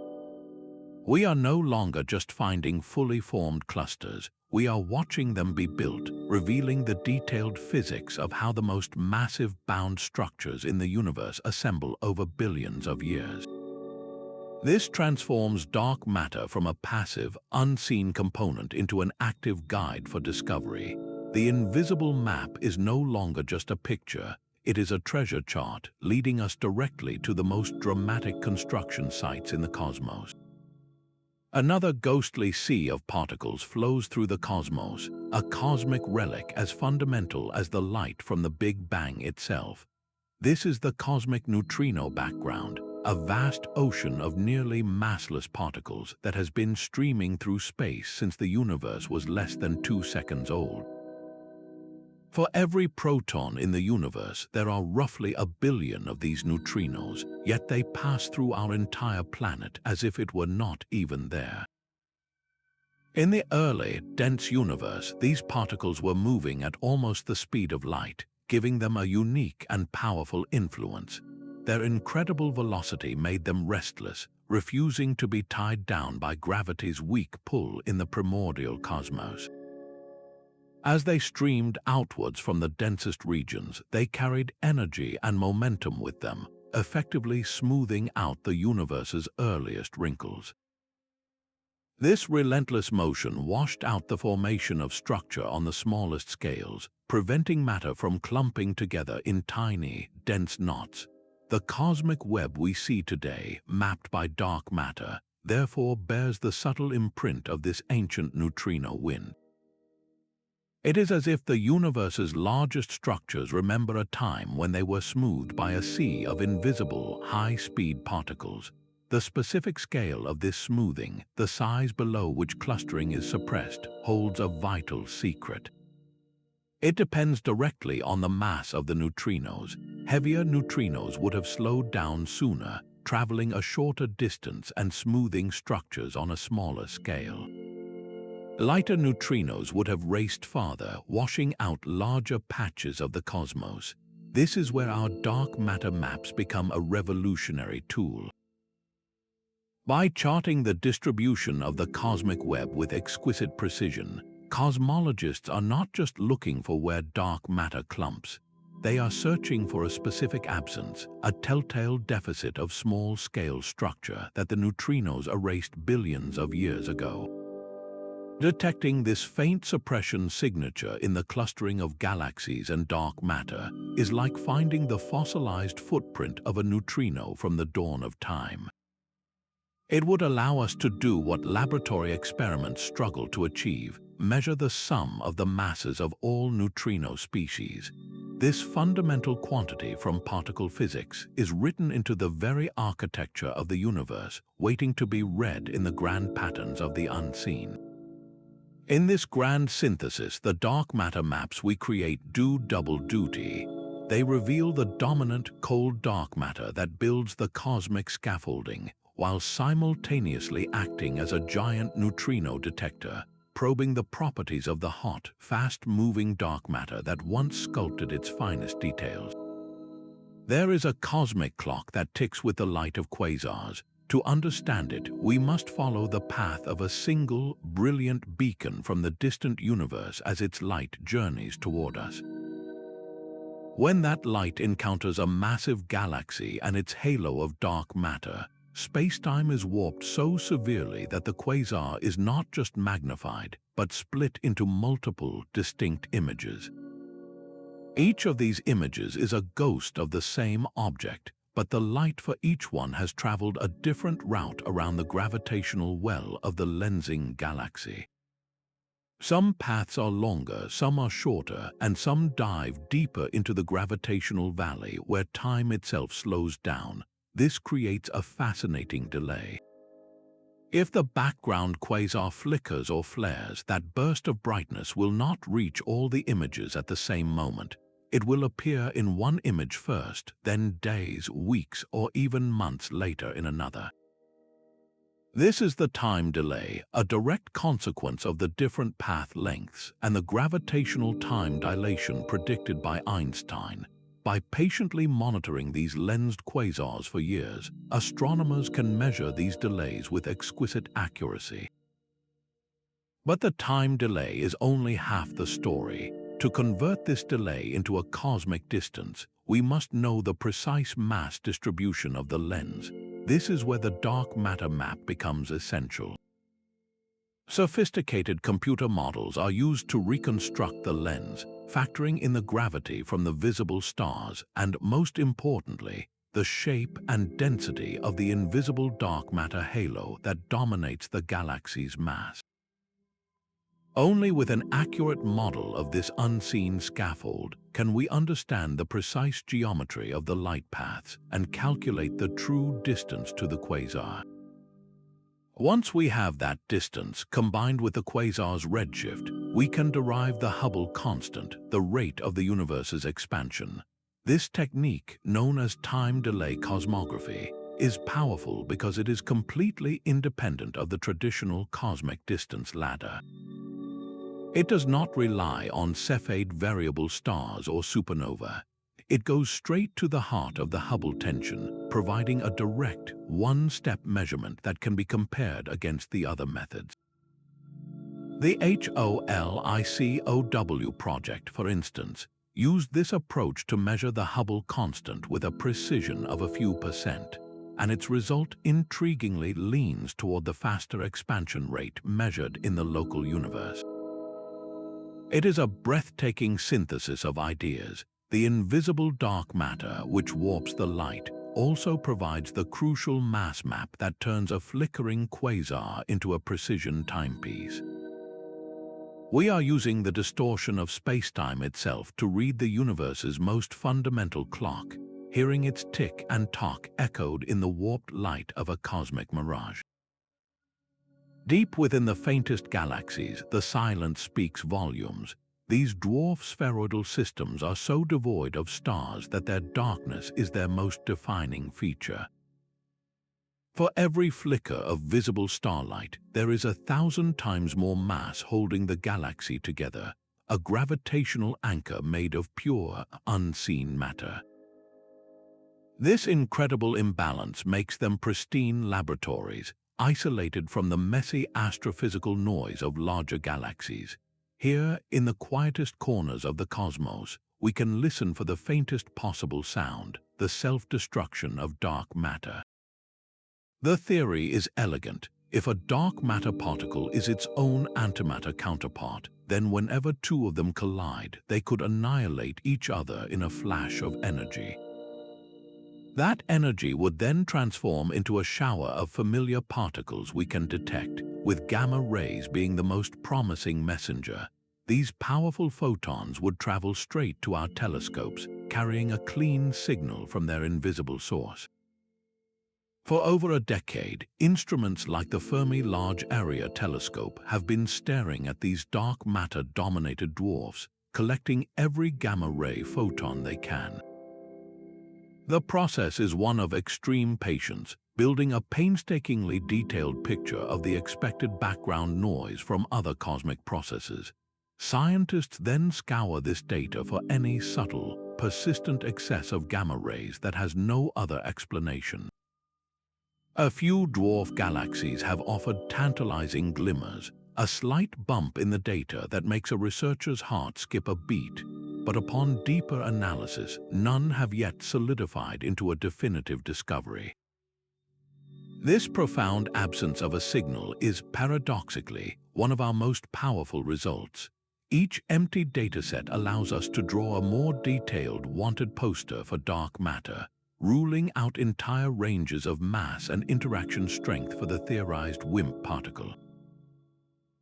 We are no longer just finding fully formed clusters, we are watching them be built, revealing the detailed physics of how the most massive bound structures in the universe assemble over billions of years. This transforms dark matter from a passive, unseen component into an active guide for discovery. The invisible map is no longer just a picture, it is a treasure chart leading us directly to the most dramatic construction sites in the cosmos. Another ghostly sea of particles flows through the cosmos, a cosmic relic as fundamental as the light from the Big Bang itself. This is the cosmic neutrino background, a vast ocean of nearly massless particles that has been streaming through space since the universe was less than 2 seconds old. For every proton in the universe, there are roughly 1 billion of these neutrinos, yet they pass through our entire planet as if it were not even there. In the early, dense universe, these particles were moving at almost the speed of light, giving them a unique and powerful influence. Their incredible velocity made them restless, refusing to be tied down by gravity's weak pull in the primordial cosmos. As they streamed outwards from the densest regions, they carried energy and momentum with them, effectively smoothing out the universe's earliest wrinkles. This relentless motion washed out the formation of structure on the smallest scales, preventing matter from clumping together in tiny, dense knots. The cosmic web we see today, mapped by dark matter, therefore bears the subtle imprint of this ancient neutrino wind. It is as if the universe's largest structures remember a time when they were smoothed by a sea of invisible, high-speed particles. The specific scale of this smoothing, the size below which clustering is suppressed, holds a vital secret. It depends directly on the mass of the neutrinos. Heavier neutrinos would have slowed down sooner, traveling a shorter distance and smoothing structures on a smaller scale. Lighter neutrinos would have raced farther, washing out larger patches of the cosmos. This is where our dark matter maps become a revolutionary tool. By charting the distribution of the cosmic web with exquisite precision, cosmologists are not just looking for where dark matter clumps. They are searching for a specific absence, a telltale deficit of small-scale structure that the neutrinos erased billions of years ago. Detecting this faint suppression signature in the clustering of galaxies and dark matter is like finding the fossilized footprint of a neutrino from the dawn of time. It would allow us to do what laboratory experiments struggle to achieve: measure the sum of the masses of all neutrino species. This fundamental quantity from particle physics is written into the very architecture of the universe, waiting to be read in the grand patterns of the unseen. In this grand synthesis, the dark matter maps we create do double duty. They reveal the dominant cold dark matter that builds the cosmic scaffolding, while simultaneously acting as a giant neutrino detector, probing the properties of the hot, fast-moving dark matter that once sculpted its finest details. There is a cosmic clock that ticks with the light of quasars. To understand it, we must follow the path of a single, brilliant beacon from the distant universe as its light journeys toward us. When that light encounters a massive galaxy and its halo of dark matter, space-time is warped so severely that the quasar is not just magnified, but split into multiple, distinct images. Each of these images is a ghost of the same object, but the light for each one has traveled a different route around the gravitational well of the lensing galaxy. Some paths are longer, some are shorter, and some dive deeper into the gravitational valley where time itself slows down. This creates a fascinating delay. If the background quasar flickers or flares, that burst of brightness will not reach all the images at the same moment. It will appear in one image first, then days, weeks, or even months later in another. This is the time delay, a direct consequence of the different path lengths and the gravitational time dilation predicted by Einstein. By patiently monitoring these lensed quasars for years, astronomers can measure these delays with exquisite accuracy. But the time delay is only half the story. To convert this delay into a cosmic distance, we must know the precise mass distribution of the lens. This is where the dark matter map becomes essential. Sophisticated computer models are used to reconstruct the lens, factoring in the gravity from the visible stars and, most importantly, the shape and density of the invisible dark matter halo that dominates the galaxy's mass. Only with an accurate model of this unseen scaffold can we understand the precise geometry of the light paths and calculate the true distance to the quasar. Once we have that distance combined with the quasar's redshift, we can derive the Hubble constant, the rate of the universe's expansion. This technique, known as time delay cosmography, is powerful because it is completely independent of the traditional cosmic distance ladder. It does not rely on Cepheid variable stars or supernova. It goes straight to the heart of the Hubble tension, providing a direct, one-step measurement that can be compared against the other methods. The HOLICOW project, for instance, used this approach to measure the Hubble constant with a precision of a few percent, and its result intriguingly leans toward the faster expansion rate measured in the local universe. It is a breathtaking synthesis of ideas. The invisible dark matter, which warps the light, also provides the crucial mass map that turns a flickering quasar into a precision timepiece. We are using the distortion of spacetime itself to read the universe's most fundamental clock, hearing its tick and tock echoed in the warped light of a cosmic mirage. Deep within the faintest galaxies, the silence speaks volumes. These dwarf spheroidal systems are so devoid of stars that their darkness is their most defining feature. For every flicker of visible starlight, there is 1,000 times more mass holding the galaxy together, a gravitational anchor made of pure, unseen matter. This incredible imbalance makes them pristine laboratories, isolated from the messy astrophysical noise of larger galaxies. Here, in the quietest corners of the cosmos, we can listen for the faintest possible sound, the self-destruction of dark matter. The theory is elegant. If a dark matter particle is its own antimatter counterpart, then whenever two of them collide, they could annihilate each other in a flash of energy. That energy would then transform into a shower of familiar particles we can detect, with gamma rays being the most promising messenger. These powerful photons would travel straight to our telescopes, carrying a clean signal from their invisible source. For over a decade, instruments like the Fermi Large Area Telescope have been staring at these dark matter-dominated dwarfs, collecting every gamma-ray photon they can. The process is one of extreme patience, building a painstakingly detailed picture of the expected background noise from other cosmic processes. Scientists then scour this data for any subtle, persistent excess of gamma rays that has no other explanation. A few dwarf galaxies have offered tantalizing glimmers, a slight bump in the data that makes a researcher's heart skip a beat, but upon deeper analysis, none have yet solidified into a definitive discovery. This profound absence of a signal is, paradoxically, one of our most powerful results. Each empty dataset allows us to draw a more detailed wanted poster for dark matter, ruling out entire ranges of mass and interaction strength for the theorized WIMP particle.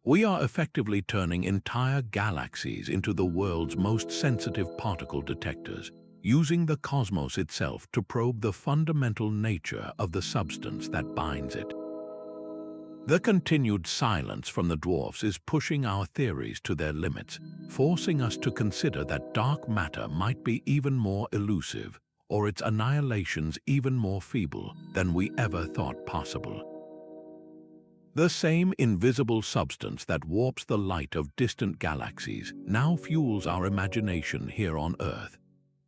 We are effectively turning entire galaxies into the world's most sensitive particle detectors, using the cosmos itself to probe the fundamental nature of the substance that binds it. The continued silence from the dwarfs is pushing our theories to their limits, forcing us to consider that dark matter might be even more elusive, or its annihilations even more feeble than we ever thought possible. The same invisible substance that warps the light of distant galaxies now fuels our imagination here on Earth.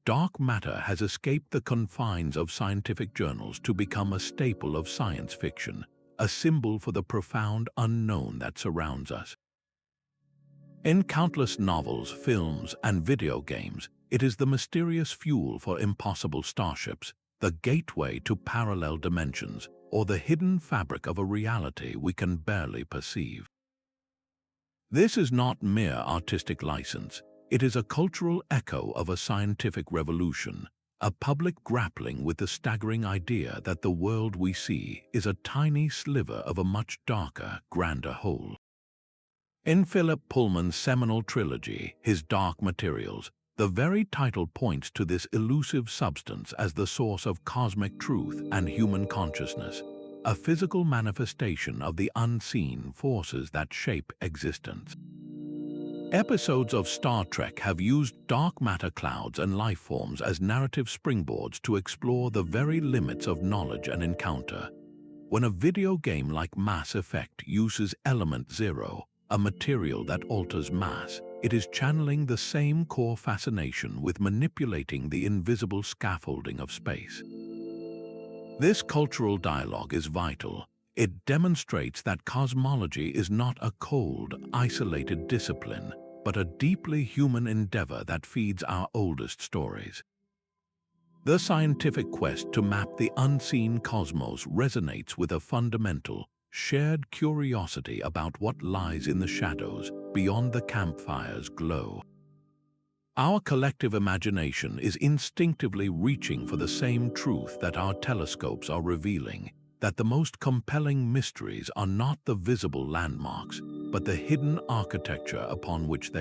Dark matter has escaped the confines of scientific journals to become a staple of science fiction, a symbol for the profound unknown that surrounds us. In countless novels, films, and video games, it is the mysterious fuel for impossible starships, the gateway to parallel dimensions, or the hidden fabric of a reality we can barely perceive. This is not mere artistic license. It is a cultural echo of a scientific revolution, a public grappling with the staggering idea that the world we see is a tiny sliver of a much darker, grander whole. In Philip Pullman's seminal trilogy, His Dark Materials, the very title points to this elusive substance as the source of cosmic truth and human consciousness, a physical manifestation of the unseen forces that shape existence. Episodes of Star Trek have used dark matter clouds and life forms as narrative springboards to explore the very limits of knowledge and encounter. When a video game like Mass Effect uses Element Zero, a material that alters mass, it is channeling the same core fascination with manipulating the invisible scaffolding of space. This cultural dialogue is vital. It demonstrates that cosmology is not a cold, isolated discipline, but a deeply human endeavor that feeds our oldest stories. The scientific quest to map the unseen cosmos resonates with a fundamental, shared curiosity about what lies in the shadows beyond the campfire's glow. Our collective imagination is instinctively reaching for the same truth that our telescopes are revealing, that the most compelling mysteries are not the visible landmarks, but the hidden architecture upon which they